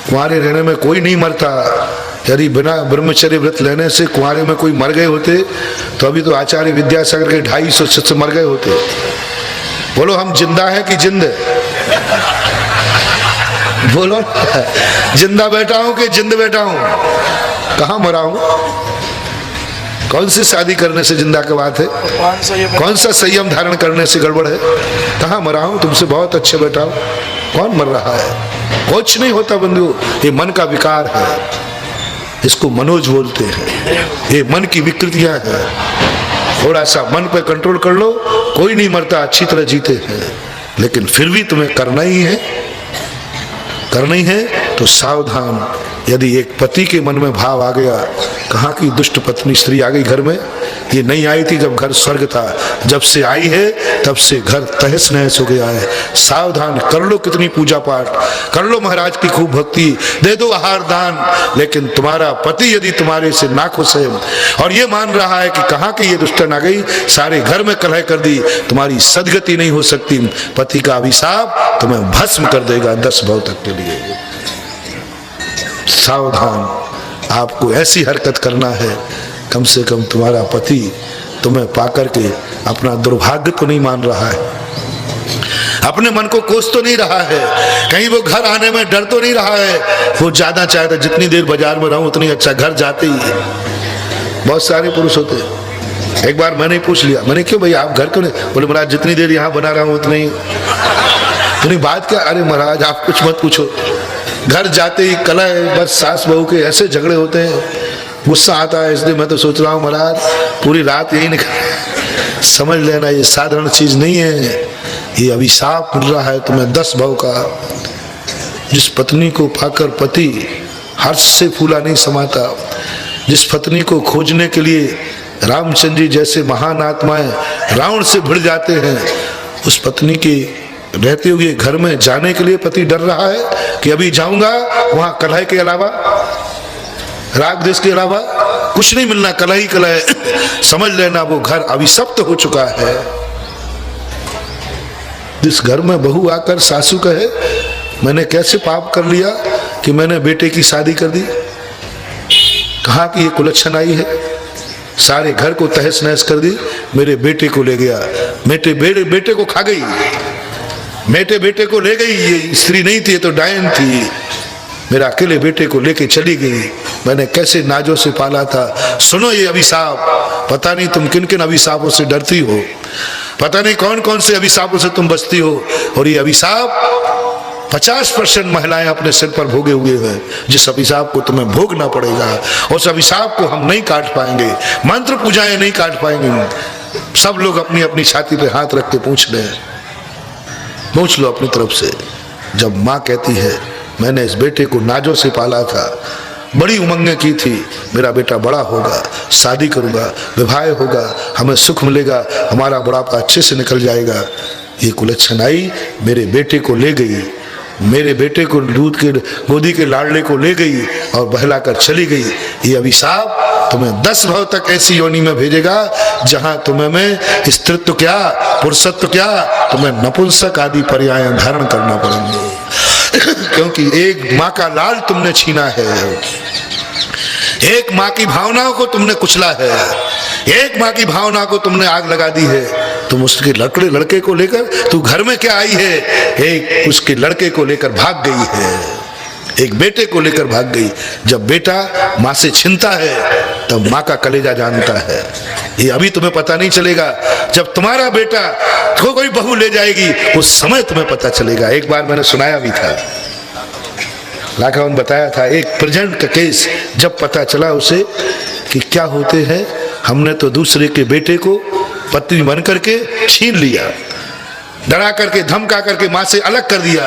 कुंवारे रहने में कोई नहीं मरता। यदि बिना ब्रह्मचर्य व्रत लेने से कुंवारे में कोई मर गए होते तो अभी तो आचार्य विद्यासागर के 250 शिष्य मर गए होते। बोलो हम जिंदा हैं कि जिंद? बोलो जिंदा बैठा हूं कि जिंद बैठा हूं? कहाँ मरा हूं? कौन सी शादी करने से जिंदा की बात है? कौन सा संयम धारण करने से गड़बड़ है? कहाँ मरा हूं? तुमसे बहुत अच्छे बैठा हूं। कौन मर रहा है? कुछ नहीं होता बंधु, ये मन का विकार है, इसको मनोज बोलते हैं, ये मन की विकृतियां हैं। थोड़ा सा मन पे कंट्रोल कर लो, कोई नहीं मरता, अच्छी तरह जीते हैं। लेकिन फिर भी तुम्हें करना ही है, करना ही है तो सावधान। यदि एक पति के मन में भाव आ गया, कहाँ की दुष्ट पत्नी स्त्री आ गई घर में। ये नहीं आई थी जब घर स्वर्ग था, जब से आई है तब से घर तहस नहस हो गया है। सावधान, कर लो कितनी पूजा पाठ, कर लो महाराज की खूब भक्ति, दे दो आहार दान, लेकिन तुम्हारा पति यदि तुम्हारे से नाखुश है और ये मान रहा है कि कहाँ की ये दुष्टन आ गई, सारे घर में कलह कर दी, तुम्हारी सदगति नहीं हो सकती। पति का अभिशाप तुम्हें भस्म कर देगा 10 भाव तक के लिए। सावधान, आपको ऐसी हरकत करना है, कम से कम तुम्हारा पति तुम्हें पाकर के अपना दुर्भाग्य तो नहीं मान रहा है, अपने मन को कोस तो नहीं रहा है, कहीं वो घर आने में डर तो नहीं रहा है। वो ज्यादा चाहता, जितनी देर बाजार में रहूं उतनी अच्छा, घर जाते ही है। बहुत सारे पुरुष होते हैं। एक बार मैंने पूछ लिया, मैंने क्यों भाई आप घर क्यों नहीं? बोले महाराज जितनी देर यहाँ बना रहा हूँ उतनी बात क्या? अरे महाराज आप कुछ मत पूछो, घर जाते ही कलह, बस सास बहू के ऐसे झगड़े होते हैं, गुस्सा आता है। इसलिए मैं तो सोच रहा हूँ महाराज पूरी रात यही निकल। समझ लेना ये साधारण चीज नहीं है, ये अभिशाप मिल रहा है तुम्हें 10 भाव का। जिस पत्नी को पाकर पति हर्ष से फूला नहीं समाता, जिस पत्नी को खोजने के लिए रामचंद्र जी जैसे महान आत्माएं रावण से भिड़ जाते हैं, उस पत्नी के रहते हुए घर में जाने के लिए पति डर रहा है कि अभी जाऊंगा वहां कलह के अलावा, राग देश के अलावा कुछ नहीं मिलना, कलह ही कलह। समझ लेना वो घर अभिशप्त हो चुका है। जिस घर में बहू आकर सासू कहे मैंने कैसे पाप कर लिया कि मैंने बेटे की शादी कर दी, कहाँ की ये कुलच्छन आई है, सारे घर को तहस नहस कर दी, मेरे बेटे को ले गया, बेटे को खा गई, बेटे को ले गई। ये स्त्री नहीं थी, ये तो डायन थी, मेरा अकेले बेटे को लेके चली गई, मैंने कैसे नाजों से पाला था। सुनो ये अभिशाप, पता नहीं तुम किन किन अभिशापों से डरती हो, पता नहीं कौन कौन से अभिशापों से तुम बचती हो, और ये अभिशाप 50% महिलाएं अपने सिर पर भोगे हुए हैं, जिस अभिशाप को तुम्हें भोगना पड़ेगा। उस अभिशाप को हम नहीं काट पाएंगे, मंत्र पूजाएं नहीं काट पाएंगे। सब लोग अपनी अपनी छाती पे हाथ रख के पूछ ले, पूछ लो अपनी तरफ से। जब माँ कहती है मैंने इस बेटे को नाजों से पाला था, बड़ी उमंगें की थी, मेरा बेटा बड़ा होगा, शादी करूँगा, विवाह होगा, हमें सुख मिलेगा, हमारा बुढ़ापा अच्छे से निकल जाएगा। ये कुलच्छन आई, मेरे बेटे को ले गई, मेरे बेटे को दूध के गोदी के लाडले को ले गई और बहलाकर चली गई। ये अभिशाप तुम्हें 10 भाव तक ऐसी योनि में भेजेगा जहां तुम्हें में स्त्रीत्व क्या, पुरुषत्व क्या, तुम्हें नपुंसक आदि पर्याय धारण करना पड़ेंगे। क्योंकि एक माँ का लाल तुमने छीना है, एक माँ की भावनाओं को तुमने कुचला है, एक माँ की भावना को तुमने आग लगा दी है। तुम उसके लड़के को लेकर, तू घर में क्या आई है, एक उसके लड़के को लेकर भाग गई है, एक बेटे को लेकर भाग गई। जब बेटा माँ से छिनता है तब माँ का कलेजा जानता है। ये अभी तुम्हें पता नहीं चलेगा, जब तुम्हारा बेटा को कोई बहू ले जाएगी उस समय तुम्हें पता चलेगा। एक बार मैंने सुनाया भी था, लाखावन बताया था, एक प्रेजेंट का केस, जब पता चला उसे कि क्या होते हैं, हमने तो दूसरे के बेटे को पत्नी बन करके छीन लिया, डरा करके धमका करके माँ से अलग कर दिया।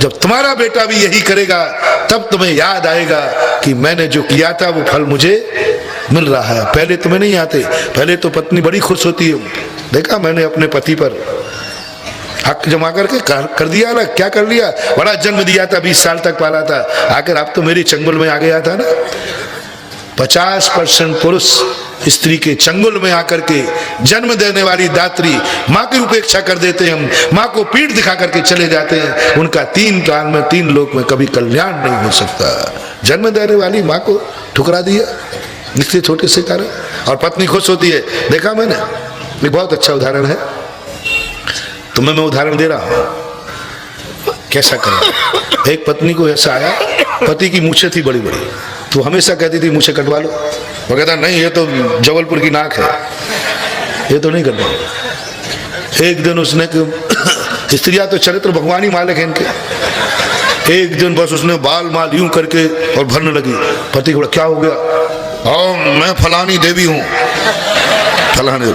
जब तुम्हारा बेटा भी यही करेगा तब तुम्हें याद आएगा कि मैंने जो किया था वो फल मुझे मिल रहा है। पहले तुम्हें नहीं आते, पहले तो पत्नी बड़ी खुश होती है, देखा मैंने अपने पति पर हक जमा करके कर दिया ना, क्या कर लिया, बड़ा जन्म दिया था, 20 साल तक पाला था, आकर अब तो मेरी चंगुल में आ गया था ना। 50% पुरुष स्त्री के चंगुल में आकर के जन्म देने वाली दात्री माँ की उपेक्षा कर देते हैं, माँ को पीठ दिखा करके चले जाते हैं। उनका 3 काल में 3 लोक में कभी कल्याण नहीं हो सकता। जन्म देने वाली माँ को ठुकरा दिया इससे छोटे से कारण, और पत्नी खुश होती है। देखा मैंने, ये बहुत अच्छा उदाहरण है, तुम्हें मैं उदाहरण दे रहा हूँ कैसा करें। एक पत्नी को ऐसा आया, पति की मूछें थी बड़ी बड़ी, तो हमेशा कहती थी मूछें कटवा लो, वो कहता नहीं ये तो जबलपुर की नाक है, ये तो नहीं कटवा। एक दिन उसने, स्त्रियां तो चरित्र भगवान ही मालिक है इनके, एक दिन बस उसने बाल माल यूं करके और भरने लगी। पति को क्या हो गया, मैं फलानी देवी हूँ, फलाने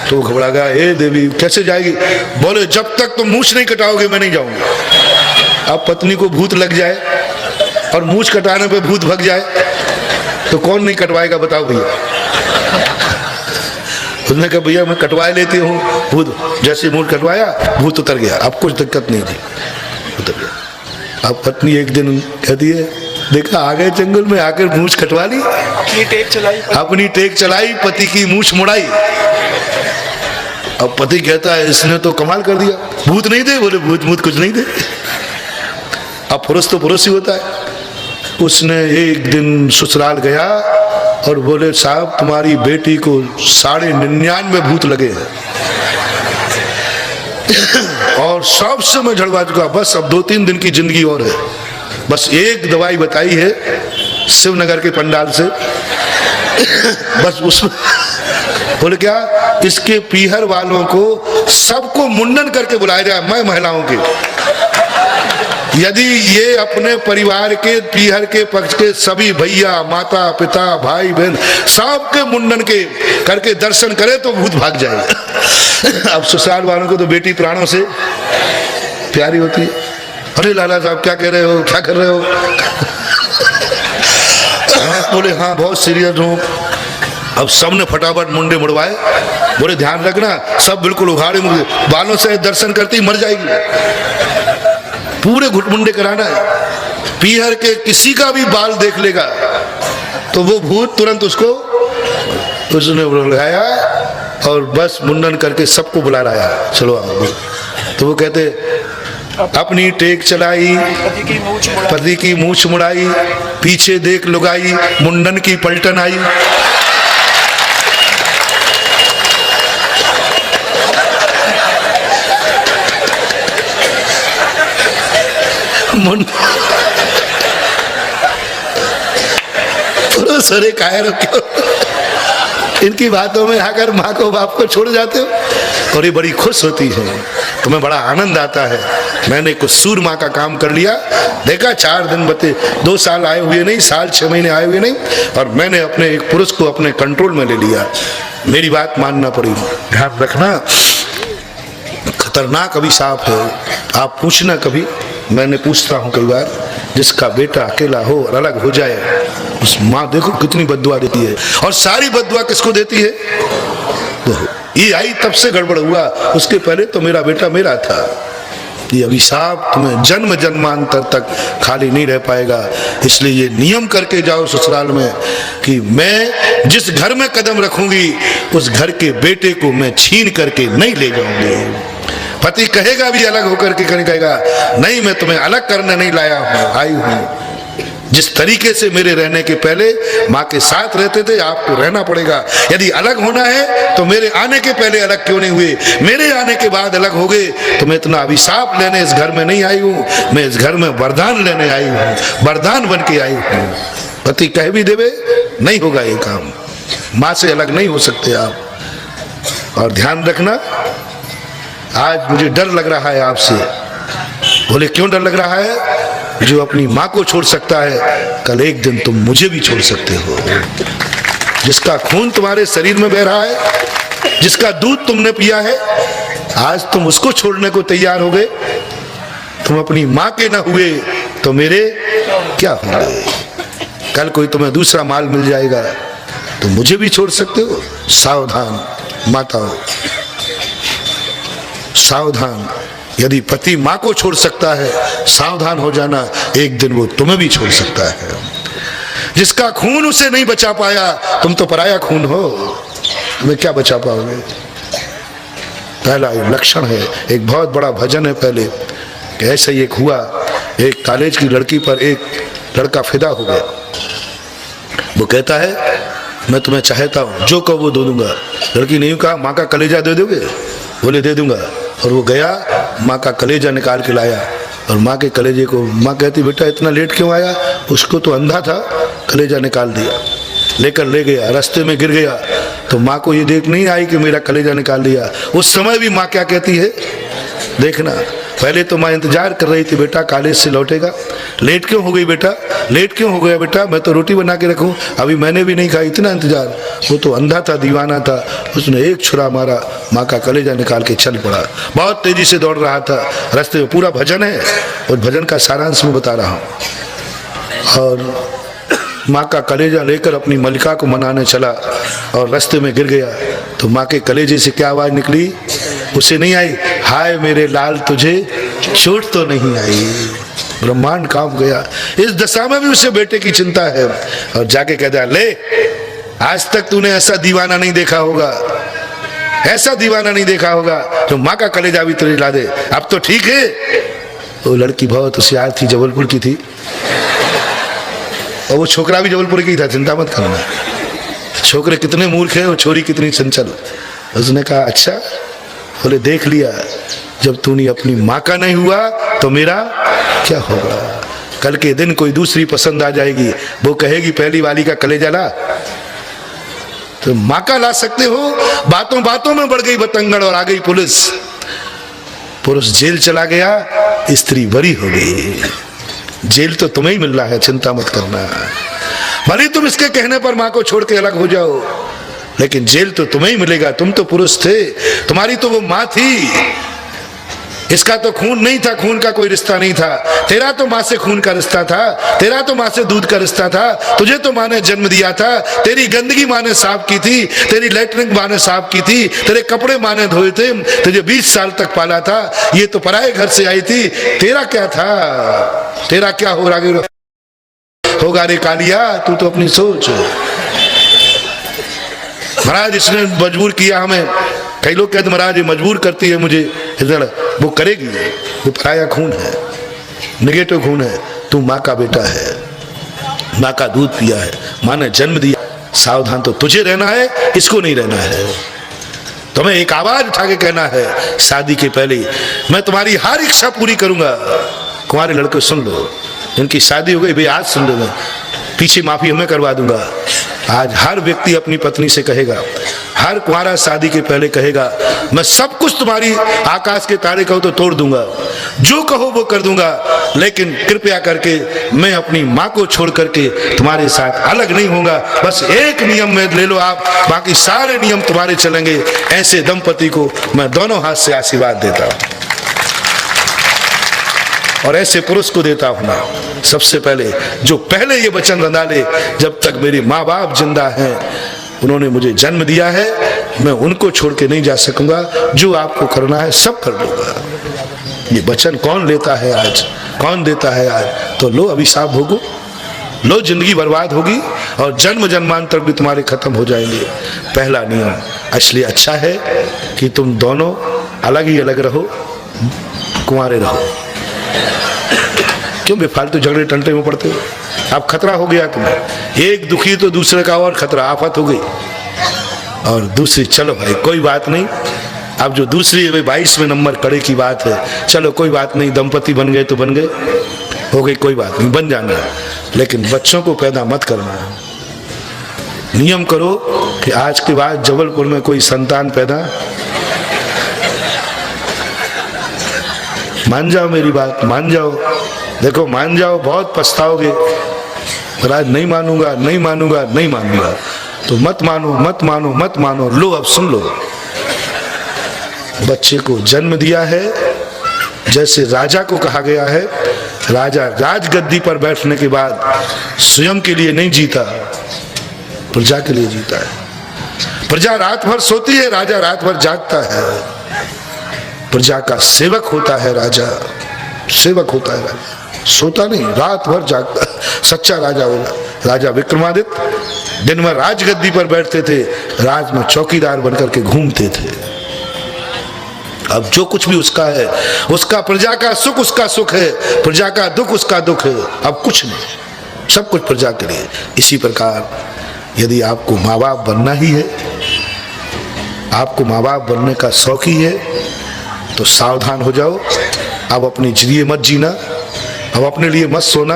तो घबरा गया, ए देवी कैसे जाएगी, बोले जब तक तुम मूछ नहीं कटाओगे मैं नहीं जाऊंगा। अब पत्नी को भूत लग जाए और मूछ कटाने पे भूत भग जाए तो कौन नहीं कटवाएगा, बताओ भैया। उसने कहा भैया मैं कटवा लेती हूँ, भूत जैसे मूछ कटवाया भूत उतर गया, अब कुछ दिक्कत नहीं थी, उतर गया। अब पत्नी एक दिन कहती है, देखा आ गए जंगल में, आकर मूछ कटवा ली, अपनी टेक चलाई, पति की मूछ मुड़ाई। अब पति कहता है इसने तो कमाल कर दिया, भूत नहीं दे, बोले भूत कुछ नहीं दे। अब पुरुष तो पुरुष ही होता है। उसने एक दिन ससुराल गया और बोले साहब तुम्हारी बेटी को 99.5 भूत लगे हैं और सबसे मैं झड़वा चुका, बस अब 2-3 दिन की जिंदगी और है, बस एक दवाई बताई है शिवनगर के पंडाल से बस उसमें बोले क्या, इसके पीहर वालों को सबको मुंडन करके बुलाया जाए, मैं महिलाओं के, यदि ये अपने परिवार के पीहर के पक्ष के सभी भैया माता पिता भाई बहन सबके मुंडन के करके दर्शन करे तो भूत भाग जाए। अब ससुराल वालों को तो बेटी प्राणों से प्यारी होती है। अरे लाला साहब क्या कह रहे हो, क्या कर रहे हो बोले हाँ बहुत सीरियस हूँ। अब सबने फटाफट मुंडे मुड़वाए, बोले ध्यान रखना सब बिल्कुल उघाड़े मुंडे, बालों से दर्शन करते ही मर जाएगी, पूरे घुटमुंडे कराना है। पीहर के किसी का भी बाल देख लेगा तो वो भूत तुरंत उसने बुलाया और बस मुंडन करके सबको बुला लाया, चलो आओ। तो वो कहते अपनी टेक चलाई, पति की मूछ मुड़ाई, पीछे देख लुगाई, मुंडन की पलटन आई। सरे कायर क्यों इनकी बातों में आकर माँ को बाप को छोड़ जाते हो और ये बड़ी खुश होती है, तुम्हें बड़ा आनंद आता है। मैंने कुछ सूर माँ का काम कर लिया, देखा 4 दिन बते 2 साल आए हुए नहीं, साल 6 महीने आए हुए नहीं, और मैंने अपने एक पुरुष को अपने कंट्रोल में ले लिया। मेरी बात मानना पड़ी, ध्यान रखना, खतरनाक अभिशाप है। आप पूछना कभी, मैंने पूछता हूँ कई बार, जिसका बेटा अकेला हो और अलग हो जाए, उस माँ देखो कितनी बद्दुआ देती है, और सारी बद्दुआ किसको देती है? तो ये आई तब से गड़बड़ हुआ, उसके पहले तो मेरा बेटा मेरा था। ये अभिशाप तुम्हें जन्म जन्मांतर तक खाली नहीं रह पाएगा। इसलिए ये नियम करके जाओ ससुराल में कि मैं जिस घर में कदम रखूंगी उस घर के बेटे को मैं छीन करके नहीं ले जाऊंगी। पति कहेगा भी अलग होकर के, कहेगा नहीं मैं तुम्हें अलग करने नहीं लाया हूं, आई हूं। जिस तरीके से मेरे रहने के पहले माँ के साथ रहते थे, आपको रहना पड़ेगा। यदि अलग होना है तो मेरे आने के पहले अलग क्यों नहीं हुए, मेरे आने के बाद अलग हो गए। तो मैं इतना अभिशाप लेने इस घर में नहीं आई हूँ, मैं इस घर में वरदान लेने आई हूँ, वरदान बन के आई हूँ। पति कह भी देवे नहीं होगा ये काम, माँ से अलग नहीं हो सकते आप। और ध्यान रखना, आज मुझे डर लग रहा है आपसे। बोले क्यों डर लग रहा है? जो अपनी माँ को छोड़ सकता है, कल एक दिन तुम मुझे भी छोड़ सकते हो। जिसका खून तुम्हारे शरीर में बह रहा है, जिसका दूध तुमने पिया है, आज तुम उसको छोड़ने को तैयार हो गए। तुम अपनी माँ के ना हुए तो मेरे क्या होंगे? कल कोई तुम्हें दूसरा माल मिल जाएगा तो मुझे भी छोड़ सकते हो। सावधान माताओं, सावधान। यदि पति माँ को छोड़ सकता है, सावधान हो जाना, एक दिन वो तुम्हें भी छोड़ सकता है। जिसका खून उसे नहीं बचा पाया, तुम तो पराया खून हो, तुम्हें क्या बचा पाओगे? पहला ये लक्षण है। एक बहुत बड़ा भजन है पहले कि ऐसा ही एक हुआ, एक कॉलेज की लड़की पर एक लड़का फिदा हो गया। वो कहता है मैं तुम्हें चाहता हूँ, जो कहो वो दे दूंगा। लड़की ने कहा माँ का कलेजा दे दोगे? बोले दे दूंगा। और वो गया, माँ का कलेजा निकाल के लाया, और माँ के कलेजे को माँ कहती बेटा इतना लेट क्यों आया? उसको तो अंधा था, कलेजा निकाल दिया, लेकर ले गया, रास्ते में गिर गया तो माँ को ये देख नहीं आई कि मेरा कलेजा निकाल दिया। उस समय भी माँ क्या कहती है देखना। पहले तो माँ इंतजार कर रही थी बेटा कॉलेज से लौटेगा, लेट क्यों हो गई बेटा, लेट क्यों हो गया बेटा, मैं तो रोटी बना के रखूं, अभी मैंने भी नहीं खाई, इतना इंतजार। वो तो अंधा था, दीवाना था, उसने एक छुरा मारा, माँ का कलेजा निकाल के चल पड़ा। बहुत तेजी से दौड़ रहा था, रास्ते में पूरा भजन है और भजन का सारांश मैं बता रहा हूँ। और माँ का कलेजा लेकर अपनी मलिका को मनाने चला और रास्ते में गिर गया तो माँ के कलेजे से क्या आवाज निकली? उसे नहीं आई हाय मेरे लाल तुझे चोट तो नहीं आई। ब्रह्मांड कांप गया। इस दशा में भी उसे बेटे की चिंता है और जाके कहता ले आज तक तूने ऐसा दीवाना नहीं देखा होगा, ऐसा दीवाना नहीं देखा होगा तो माँ का कलेजा भी तुझे ला दे, अब तो ठीक है। वो लड़की बहुत होशियार थी, जबलपुर की थी और वो छोकरा भी जबलपुर की था, चिंता मत करना। छोकरे कितने मूर्ख हैं और छोरी कितनी चंचल। उसने कहा अच्छा, बोले देख लिया, जब तूने अपनी माँ का नहीं हुआ तो मेरा क्या होगा? कल के दिन कोई दूसरी पसंद आ जाएगी, वो कहेगी पहली वाली का कलेजा ला, तो माँ का ला सकते हो। बातों बातों में बढ़ गई बतंगड़ और आ गई पुलिस। पुरुष जेल चला गया, स्त्री बरी हो गई। जेल तो तुम्हें ही मिल रहा है, चिंता मत करना। भले तुम इसके कहने पर माँ को छोड़ के अलग हो जाओ, लेकिन जेल तो तुम्हें ही मिलेगा। तुम तो पुरुष थे, तुम्हारी तो वो माँ थी। इसका तो खून नहीं था, खून का कोई रिश्ता नहीं था। तेरा तो माँ से खून का रिश्ता था, तेरा तो माँ से दूध का रिश्ता था। तुझे तो माँ ने जन्म दिया था, तेरी गंदगी माँ ने साफ की थी, तेरी लैट्रिन माँ ने साफ की थी, तेरे कपड़े माँ ने धोए थे, तुझे 20 साल तक पाला था। ये तो पराये घर से आई थी, तेरा क्या था? तेरा क्या होगा रे कालिया, तू तो अपनी सोच। महाराज इसने मजबूर किया हमें। कई लोग कहते महाराज ये मजबूर करती है मुझे, वो करेगी, वो पराया खून है, निगेटिव खून है। तू माँ का बेटा है, माँ का दूध पिया है, माँ ने जन्म दिया। सावधान तो तुझे रहना है, इसको नहीं रहना है। तुम्हें एक आवाज उठा के कहना है शादी के पहले मैं तुम्हारी हर इच्छा पूरी करूंगा। कुंवारे लड़के सुन लो, जिनकी शादी हो गई भाई आज सुन लो, मैं पीछे माफी हमें करवा दूंगा। आज हर व्यक्ति अपनी पत्नी से कहेगा, हर कुंवारा शादी के पहले कहेगा, मैं सब कुछ तुम्हारी आकाश के तारे कहो तो तोड़ दूंगा, जो कहो वो कर दूंगा, लेकिन कृपया करके मैं अपनी माँ को छोड़ करके तुम्हारे साथ अलग नहीं होऊंगा। बस एक नियम में ले लो आप, बाकी सारे नियम तुम्हारे चलेंगे। ऐसे दंपति को मैं दोनों हाथ से आशीर्वाद देता हूँ और ऐसे पुरुष को देता हूं ना, सबसे पहले जो पहले ये वचन रंधाले, जब तक मेरे माँ बाप जिंदा हैं, उन्होंने मुझे जन्म दिया है, मैं उनको छोड़ के नहीं जा सकूंगा, जो आपको करना है सब कर दूंगा। ये वचन कौन लेता है आज, कौन देता है आज? तो लो अभिशाप भोगो, लो जिंदगी बर्बाद होगी और जन्म जन्मांतर भी तुम्हारे खत्म हो जाएंगे। पहला नियम, इसलिए अच्छा है कि तुम दोनों अलग ही अलग रहो, कुंवारे रहो। क्यों बेफालतू झगड़े टंटे में पड़ते हो? अब खतरा हो गया तुम्हें, एक दुखी तो दूसरे का और खतरा, आफत हो गई। और दूसरी, चलो भाई कोई बात नहीं, अब जो दूसरी 22वें नंबर कड़े की बात है, चलो कोई बात नहीं, दंपति बन गए तो बन गए, हो गई, कोई बात नहीं, बन जाना, लेकिन बच्चों को पैदा मत करना। नियम करो कि आज के बाद जबलपुर में कोई संतान पैदा, मान जाओ मेरी बात, मान जाओ, देखो मान जाओ, बहुत पछताओगे। पर आज नहीं मानूंगा, नहीं मानूंगा, नहीं मानूंगा, तो मत मानो, मत मानो, मत मानो। लो अब सुन लो, बच्चे को जन्म दिया है, जैसे राजा को कहा गया है, राजा राजगद्दी पर बैठने के बाद स्वयं के लिए नहीं जीता, प्रजा के लिए जीता है। प्रजा रात भर सोती है, राजा रात भर जागता है। प्रजा का सेवक होता है राजा, सेवक होता है राजा, सोता नहीं, रात भर जागता, सच्चा राजा होगा। राजा विक्रमादित्य दिन में राजगद्दी पर बैठते थे, रात में चौकीदार बनकर के घूमते थे। अब जो कुछ भी उसका है, उसका प्रजा का सुख उसका सुख है, प्रजा का दुख उसका दुख है, अब कुछ नहीं, सब कुछ प्रजा के लिए। इसी प्रकार यदि आपको माँ बाप बनना ही है, आपको माँ बाप बनने का शौक ही है, तो सावधान हो जाओ। अब अपने लिए मत जीना, अब अपने लिए मत सोना,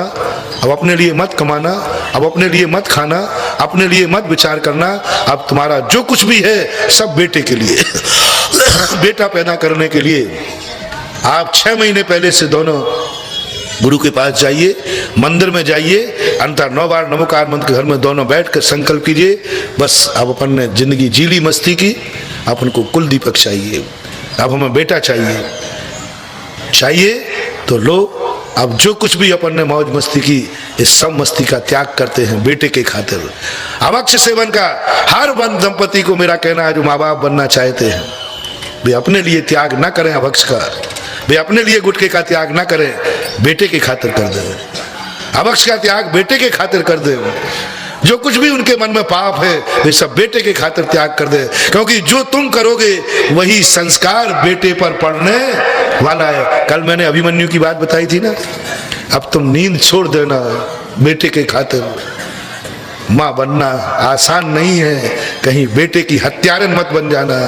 अब अपने लिए मत कमाना, अब अपने लिए मत खाना, अपने लिए मत विचार करना। अब तुम्हारा जो कुछ भी है सब बेटे के लिए बेटा पैदा करने के लिए। आप 6 महीने पहले से दोनों गुरु के पास जाइए, मंदिर में जाइए, अंतर 9 बार नमोकार मंत्र के घर में दोनों बैठ कर संकल्प कीजिए, बस अब अपन ने जिंदगी जी ली, मस्ती की, अपन को कुल दीपक चाहिए, अब हमें बेटा चाहिए, चाहिए तो लो। अब जो कुछ भी अपन ने मौज मस्ती की, इस सब मस्ती का त्याग करते हैं बेटे के खातिर। अभक्ष सेवन का हर वन दंपति को मेरा कहना है, जो माँ बाप बनना चाहते हैं, वे अपने लिए त्याग ना करें अभक्ष का, वे अपने लिए गुटखे का त्याग ना करें, बेटे के खातिर कर दें। अभक्ष का त्याग बेटे के खातिर कर दें। जो कुछ भी उनके मन में पाप है, वे सब बेटे के खातिर त्याग कर दे, क्योंकि जो तुम करोगे वही संस्कार बेटे पर पड़ने वाला है। कल मैंने अभिमन्यु की बात बताई थी ना, अब तुम नींद छोड़ देना बेटे के खातिर। माँ बनना आसान नहीं है, कहीं बेटे की हत्यारन मत बन जाना।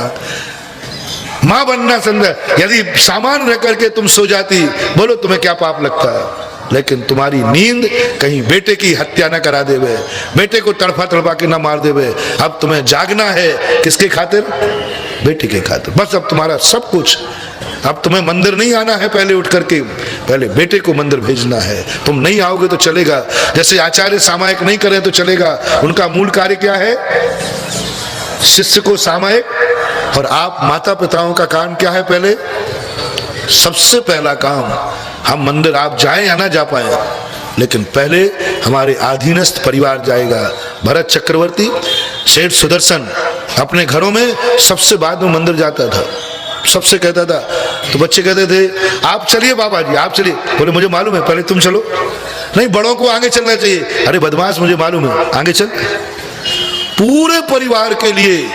माँ बनना समझा, यदि सामान रह करके तुम सो जाती, बोलो तुम्हें क्या पाप लगता है, लेकिन तुम्हारी नींद कहीं बेटे की हत्या ना करा देवे, बेटे को तड़फा तड़फा के ना मार देवे। अब तुम्हें जागना है किसके खातिर? बेटे के खातिर। बस अब तुम्हारा सब कुछ, अब तुम्हें मंदिर नहीं आना है पहले उठ करके, पहले बेटे को मंदिर भेजना है। तुम नहीं आओगे तो चलेगा, जैसे आचार्य सामायिक नहीं करें तो चलेगा। उनका मूल कार्य क्या है? शिष्य को सामायिक, और आप माता पिताओं का काम क्या है? पहले सबसे पहला काम, हम मंदिर आप जाएं या ना जा पाए, लेकिन पहले हमारे अधीनस्थ परिवार जाएगा। भरत चक्रवर्ती, सेठ सुदर्शन अपने घरों में सबसे बाद में मंदिर जाता था, सबसे कहता था। तो बच्चे कहते थे आप चलिए बाबा जी, आप चलिए। बोले मुझे मालूम है, पहले तुम चलो। नहीं, बड़ों को आगे चलना चाहिए। अरे बदमाश, मुझे मालूम है, आगे चल। पूरे परिवार के लिए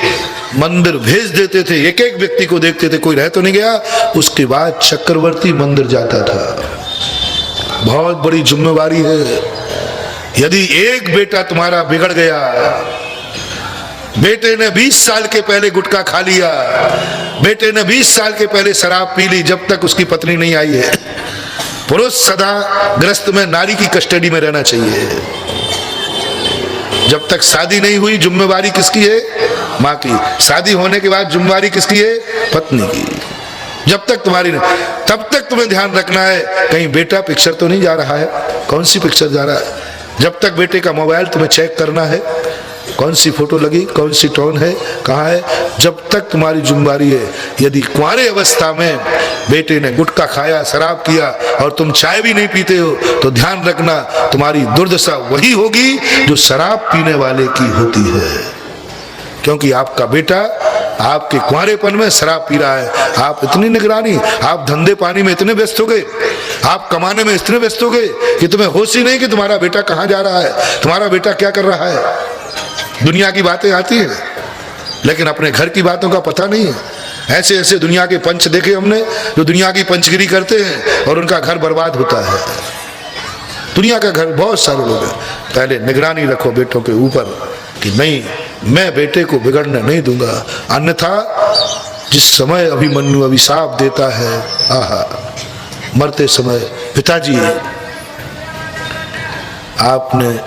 मंदिर भेज देते थे, एक एक व्यक्ति को देखते थे कोई रह तो नहीं गया। उसके बाद चक्रवर्ती मंदिर जाता था। बहुत बड़ी जिम्मेवारी है। यदि एक बेटा तुम्हारा बिगड़ गया, बेटे ने 20 साल के पहले गुटखा खा लिया, बेटे ने 20 साल के पहले शराब पी ली, जब तक उसकी पत्नी नहीं आई है। पुरुष सदा ग्रस्त में नारी की कस्टडी में रहना चाहिए। जब तक शादी नहीं हुई जिम्मेवारी किसकी है? माँ की। शादी होने के बाद जिम्मेवारी किसकी है? पत्नी की। जब तक तुम्हारी नहीं, तब तक तुम्हें ध्यान रखना है कहीं बेटा पिक्चर तो नहीं जा रहा है। कौन सी पिक्चर जा रहा है? जब तक बेटे का मोबाइल तुम्हें चेक करना है, कौन सी फोटो लगी, कौन सी टोन है, कहाँ है, जब तक तुम्हारी जिम्मेदारी है। यदि कुंवारे अवस्था में बेटे ने गुटखा खाया, शराब किया और तुम चाय भी नहीं पीते हो, तो ध्यान रखना तुम्हारी दुर्दशा वही होगी जो शराब पीने वाले की होती है। क्योंकि आपका बेटा आपके कुंवारेपन में शराब पी रहा है। आप इतनी निगरानी, आप धंधे पानी में इतने व्यस्त हो गए, आप कमाने में इतने व्यस्त हो गए कि तुम्हें होश ही नहीं कि तुम्हारा बेटा कहाँ जा रहा है, तुम्हारा बेटा क्या कर रहा है। दुनिया की बातें आती हैं लेकिन अपने घर की बातों का पता नहीं है। ऐसे ऐसे दुनिया के पंच देखे हमने जो दुनिया की पंचगिरी करते हैं और उनका घर बर्बाद होता है। दुनिया का घर बहुत सारे लोग हैं। पहले निगरानी रखो बेटों के ऊपर कि नहीं, मैं बेटे को बिगड़ने नहीं दूंगा, अन्यथा जिस समय अभिमन्यु अभिशाप देता है, आहा, मरते समय, पिताजी आपने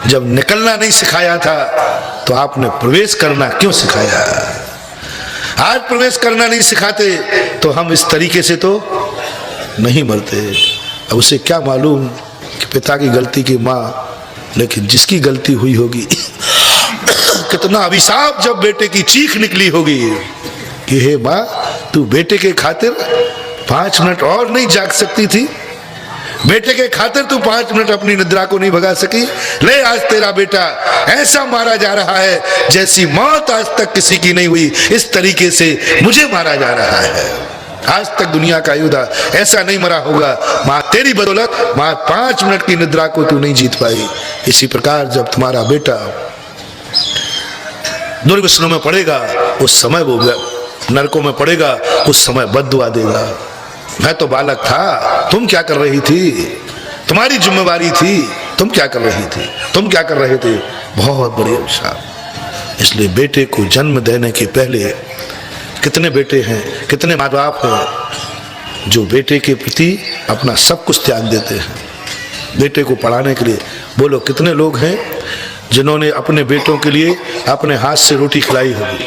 जब निकलना नहीं सिखाया था तो आपने प्रवेश करना क्यों सिखाया? आज प्रवेश करना नहीं सिखाते तो हम इस तरीके से तो नहीं मरते। अब उसे क्या मालूम कि पिता की गलती की माँ, लेकिन जिसकी गलती हुई होगी कितना अभिशाप जब बेटे की चीख निकली होगी कि हे माँ, तू बेटे के खातिर 5 मिनट और नहीं जाग सकती थी? बेटे के खातिर तू 5 मिनट अपनी निद्रा को नहीं भगा सकी? ले, आज तेरा बेटा ऐसा मारा जा रहा है जैसी मौत आज तक किसी की नहीं हुई। इस तरीके से मुझे मारा जा रहा है। आज तक दुनिया का योद्धा ऐसा नहीं मरा होगा। माँ तेरी बदौलत माँ 5 मिनट की निद्रा को तू नहीं जीत पाई। इसी प्रकार जब तुम्हारा बेटा दुर्व्यसनों में पड़ेगा उस समय वो नरकों में पड़ेगा, उस समय बद्दुआ देगा। मैं तो बालक था, तुम क्या कर रही थी? तुम्हारी जिम्मेवारी थी, तुम क्या कर रही थी? तुम क्या कर रहे थे? बहुत बड़ी अभिशाप। इसलिए बेटे को जन्म देने के पहले कितने बेटे हैं, कितने माँ बाप हैं जो बेटे के प्रति अपना सब कुछ त्याग देते हैं बेटे को पढ़ाने के लिए। बोलो कितने लोग हैं जिन्होंने अपने बेटों के लिए अपने हाथ से रोटी खिलाई होगी?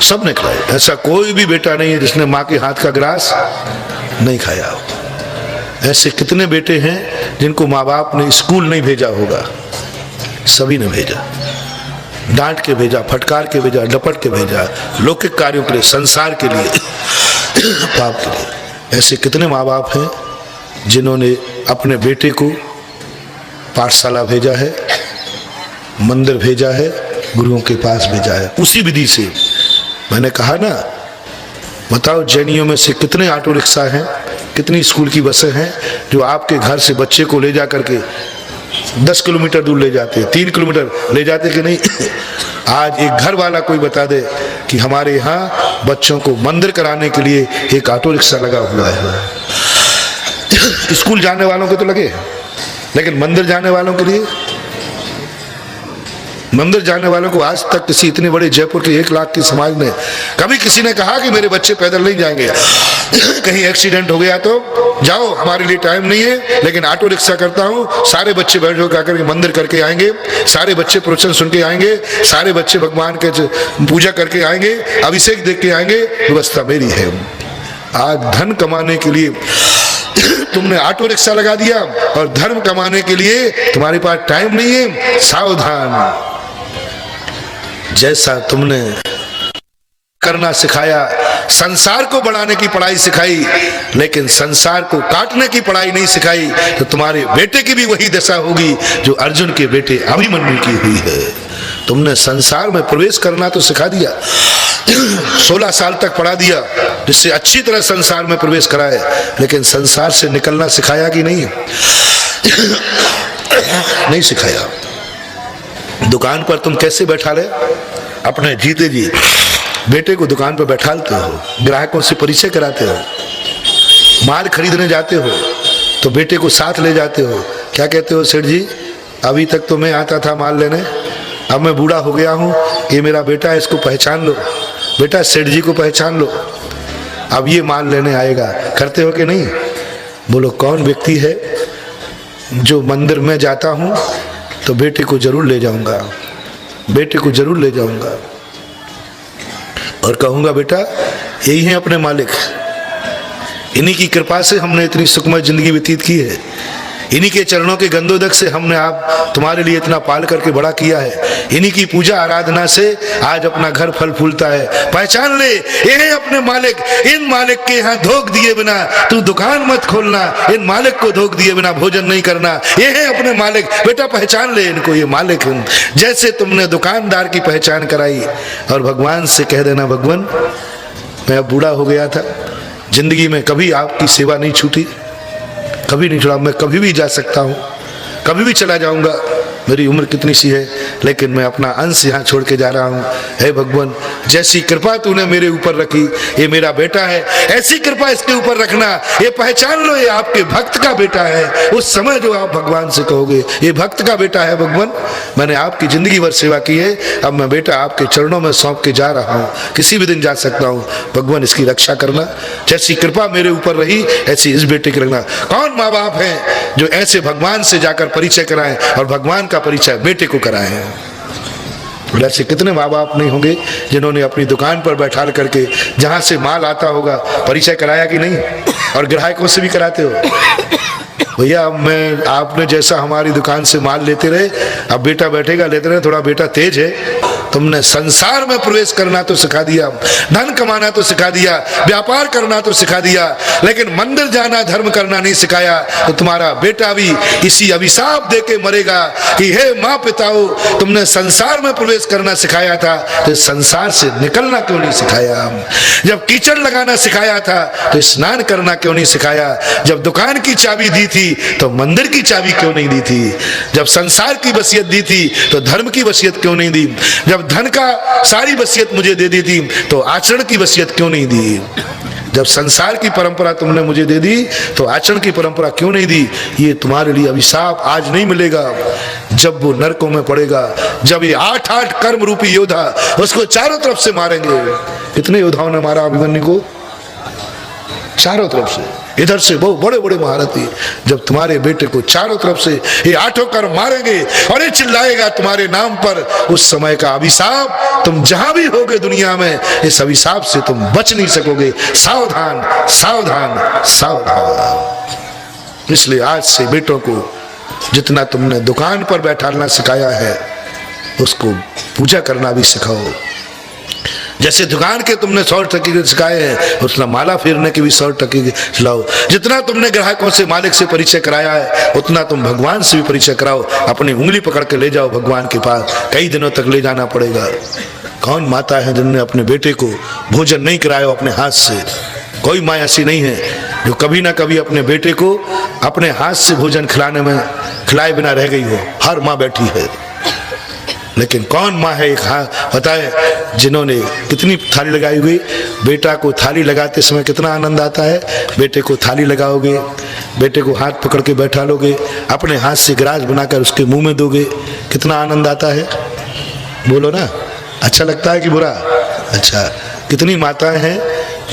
सब ने खिलाई। ऐसा कोई भी बेटा नहीं है जिसने माँ के हाथ का ग्रास नहीं खाया हो। ऐसे कितने बेटे हैं जिनको माँ बाप ने स्कूल नहीं भेजा होगा? सभी ने भेजा, डांट के भेजा, फटकार के भेजा, डपट के भेजा, लौकिक कार्यों के लिए, संसार के लिए, पाप के लिए। ऐसे कितने माँ बाप हैं जिन्होंने अपने बेटे को पाठशाला भेजा है, मंदिर भेजा है, गुरुओं के पास भेजा है, उसी विधि से। मैंने कहा ना, बताओ जैनियों में से कितने ऑटो रिक्शा हैं, कितनी स्कूल की बसें हैं जो आपके घर से बच्चे को ले जा करके 10 किलोमीटर दूर ले जाते हैं, 3 किलोमीटर ले जाते कि नहीं? आज एक घर वाला कोई बता दे कि हमारे यहाँ बच्चों को मंदिर कराने के लिए एक ऑटो रिक्शा लगा हुआ है। स्कूल जाने वालों के तो लगे, लेकिन मंदिर जाने वालों के लिए, मंदिर जाने वालों को आज तक किसी इतने बड़े जयपुर के 1 लाख की समाज ने कभी किसी ने कहा कि मेरे बच्चे पैदल नहीं जाएंगे? कहीं एक्सीडेंट हो गया तो जाओ, हमारे लिए टाइम नहीं है, लेकिन ऑटो रिक्शा करता हूँ, सारे बच्चे बैठ हो करके मंदिर करके आएंगे, सारे बच्चे प्रवचन सुन के आएंगे, सारे बच्चे भगवान के पूजा करके आएंगे, अभिषेक देख के आएंगे। व्यवस्था मेरी है। आज धन कमाने के लिए तुमने ऑटो रिक्शा लगा दिया और धर्म कमाने के लिए तुम्हारे पास टाइम नहीं है। सावधान। जैसा तुमने करना सिखाया, संसार को बढ़ाने की पढ़ाई सिखाई, लेकिन संसार को काटने की पढ़ाई नहीं सिखाई, तो तुम्हारे बेटे की भी वही दशा होगी जो अर्जुन के बेटे अभिमन्यु की हुई है। तुमने संसार में प्रवेश करना तो सिखा दिया, 16 साल तक पढ़ा दिया जिससे अच्छी तरह संसार में प्रवेश कराए, लेकिन संसार से निकलना सिखाया कि नहीं? नहीं सिखाया। दुकान पर तुम कैसे बैठा ले? अपने जीते जी बेटे को दुकान पर बैठाते हो, ग्राहकों से परिचय कराते हो, माल खरीदने जाते हो तो बेटे को साथ ले जाते हो। क्या कहते हो? सेठ जी, अभी तक तो मैं आता था माल लेने, अब मैं बूढ़ा हो गया हूँ, ये मेरा बेटा है, इसको पहचान लो। बेटा सेठ जी को पहचान लो, अब ये माल लेने आएगा। करते हो कि नहीं? बोलो कौन व्यक्ति है जो मंदिर में जाता हूँ, तो बेटे को जरूर ले जाऊंगा, बेटे को जरूर ले जाऊंगा और कहूंगा बेटा यही है अपने मालिक, इन्हीं की कृपा से हमने इतनी सुखमय जिंदगी व्यतीत की है, इन्हीं के चरणों के गंधोदक से हमने आप तुम्हारे लिए इतना पाल करके बड़ा किया है, इन्हीं की पूजा आराधना से आज अपना घर फल फूलता है। पहचान ले ये है अपने मालिक, इन मालिक के यहाँ धोख दिए बिना तू दुकान मत खोलना, इन मालिक को धोख दिए बिना भोजन नहीं करना, ये है अपने मालिक। बेटा पहचान ले इनको, ये मालिक हैं। जैसे तुमने दुकानदार की पहचान कराई और भगवान से कह देना भगवान मैं अब बूढ़ा हो गया था, जिंदगी में कभी आपकी सेवा नहीं छूटी, कभी नहीं छोड़ा, मैं कभी भी जा सकता हूँ, कभी भी चला जाऊंगा, मेरी उम्र कितनी सी है लेकिन मैं अपना अंश यहाँ छोड़ के जा रहा हूँ। हे भगवान जैसी कृपा तूने मेरे ऊपर रखी, ये मेरा बेटा है, ऐसी कृपा इसके ऊपर रखना, ये पहचान लो ये आपके भक्त का बेटा है। उस समय जो आप भगवान से कहोगे ये भक्त का बेटा है, भगवान मैंने आपकी जिंदगी भर सेवा की है, अब मैं बेटा आपके चरणों में सौंप के जा रहा हूँ, किसी भी दिन जा सकता हूँ, भगवान इसकी रक्षा करना, जैसी कृपा मेरे ऊपर रही ऐसी इस बेटे की रखना। कौन माँ बाप हैं जो ऐसे भगवान से जाकर परिचय कराएं और भगवान का परिचय बेटे को कराए हैं। ऐसे कितने माँ बाप नहीं होंगे जिन्होंने अपनी दुकान पर बैठा करके जहां से माल आता होगा परिचय कराया कि नहीं, और ग्राहकों से भी कराते हो। भैया मैं आपने जैसा हमारी दुकान से माल लेते रहे, अब बेटा बैठेगा लेते रहे, थोड़ा बेटा तेज है, तुमने संसार में प्रवेश करना तो सिखा दिया, धन कमाना तो सिखा दिया, व्यापार करना तो सिखा दिया, लेकिन मंदिर जाना धर्म करना नहीं सिखाया, तो तुम्हारा बेटा भी इसी अभिशाप दे के मरेगा कि हे माँ पिताओं तुमने संसार में प्रवेश करना सिखाया था तो संसार से निकलना क्यों नहीं सिखाया, जब कीचड़ लगाना सिखाया था तो स्नान करना क्यों नहीं सिखाया, जब दुकान की चाबी दी थी तो मंदिर की चाबी क्यों नहीं दी थी, जब संसार की वसीयत दी थी तो धर्म की वसीयत क्यों नहीं दी, जब धन का सारी वसीयत मुझे दे दी थी तो आचरण की वसीयत क्यों नहीं दी, जब संसार की परंपरा तुमने मुझे दे दी तो आचरण की परंपरा क्यों नहीं दी। ये तुम्हारे लिए अभिशाप आज नहीं मिलेगा, जब वो नरकों में पड़ेगा, जब ये 8-8 कर्म रूपी योद्धा उसको चारों तरफ से मारेंगे। कितने योद्धाओं ने मारा अभिमन्यु को? चारों तरफ से, इधर से बहुत बड़े बड़े महारथी, जब तुम्हारे बेटे को चारों तरफ से ये 8 कर्म मारेंगे और ये चिल्लाएगा तुम्हारे नाम पर, उस समय का अभिशाप तुम जहां भी होगे दुनिया में इस अभिशाप से तुम बच नहीं सकोगे। सावधान सावधान सावधान। इसलिए आज से बेटों को जितना तुमने दुकान पर बैठाना सिखाया है उसको पूजा करना भी सिखाओ। जैसे दुकान के तुमने 100 टके सिखाए हैं उतना माला फेरने के भी 100 टके खिलाओ। जितना तुमने ग्राहकों से मालिक से परिचय कराया है उतना तुम भगवान से भी परिचय कराओ। अपनी उंगली पकड़ के ले जाओ भगवान के पास, कई दिनों तक ले जाना पड़ेगा। कौन माता है जिन्होंने अपने बेटे को भोजन नहीं कराया अपने हाथ से? कोई माँ ऐसी नहीं है जो कभी ना कभी अपने बेटे को अपने हाथ से भोजन खिलाए बिना रह गई हो। हर माँ बैठी है, लेकिन कौन माँ है एक बताए जिन्होंने कितनी थाली लगाई हुई। बेटा को थाली लगाते समय कितना आनंद आता है। बेटे को थाली लगाओगे, बेटे को हाथ पकड़ के बैठा लोगे, अपने हाथ से गिलास बनाकर उसके मुंह में दोगे, कितना आनंद आता है। बोलो ना, अच्छा लगता है कि बुरा? अच्छा, कितनी माताएं हैं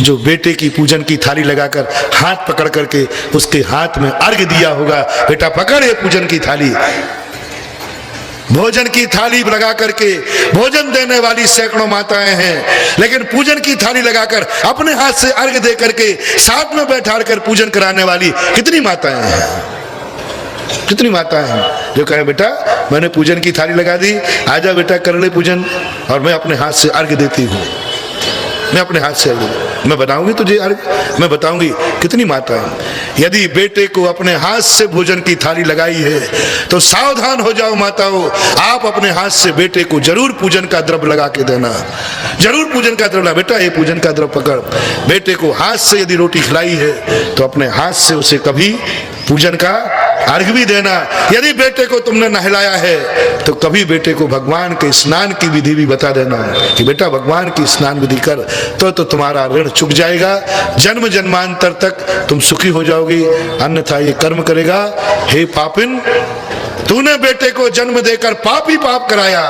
जो बेटे की पूजन की थाली लगाकर हाथ पकड़ करके उसके हाथ में अर्घ्य दिया होगा, बेटा पकड़ ये पूजन की थाली। भोजन की थाली लगा करके भोजन देने वाली सैकड़ों माताएं हैं, लेकिन पूजन की थाली लगाकर अपने हाथ से अर्घ्य दे करके साथ में बैठा कर पूजन कराने वाली कितनी माताएं हैं। कितनी माताएं हैं जो कहे बेटा मैंने पूजन की थाली लगा दी, आजा बेटा कर ले पूजन, और मैं अपने हाथ से अर्घ्य देती हूँ, मैं अपने हाथ से मैं बताऊंगी तुझे अर्घ्य, मैं बताऊंगी। कितनी माता है। यदि बेटे को अपने हाथ से भोजन की थाली लगाई है तो सावधान हो जाओ माताओं, आप अपने हाथ से बेटे को जरूर पूजन का द्रव्य लगा के देना, जरूर पूजन का द्रव्य। बेटा ये पूजन का द्रव्य पकड़। बेटे को हाथ से यदि रोटी खिलाई है तो अपने हाथ से उसे कभी पूजन का अर्घ्य भी देना। यदि बेटे को तुमने नहलाया है तो कभी बेटे को भगवान के स्नान की विधि भी बता देना कि बेटा भगवान की स्नान विधि कर, तो तुम्हारा ऋण चुक जाएगा, जन्म जन्मांतर तक तुम सुखी हो जाओगी, अन्यथा ये कर्म करेगा। हे पापिन, तूने बेटे को जन्म देकर पाप ही पाप कराया,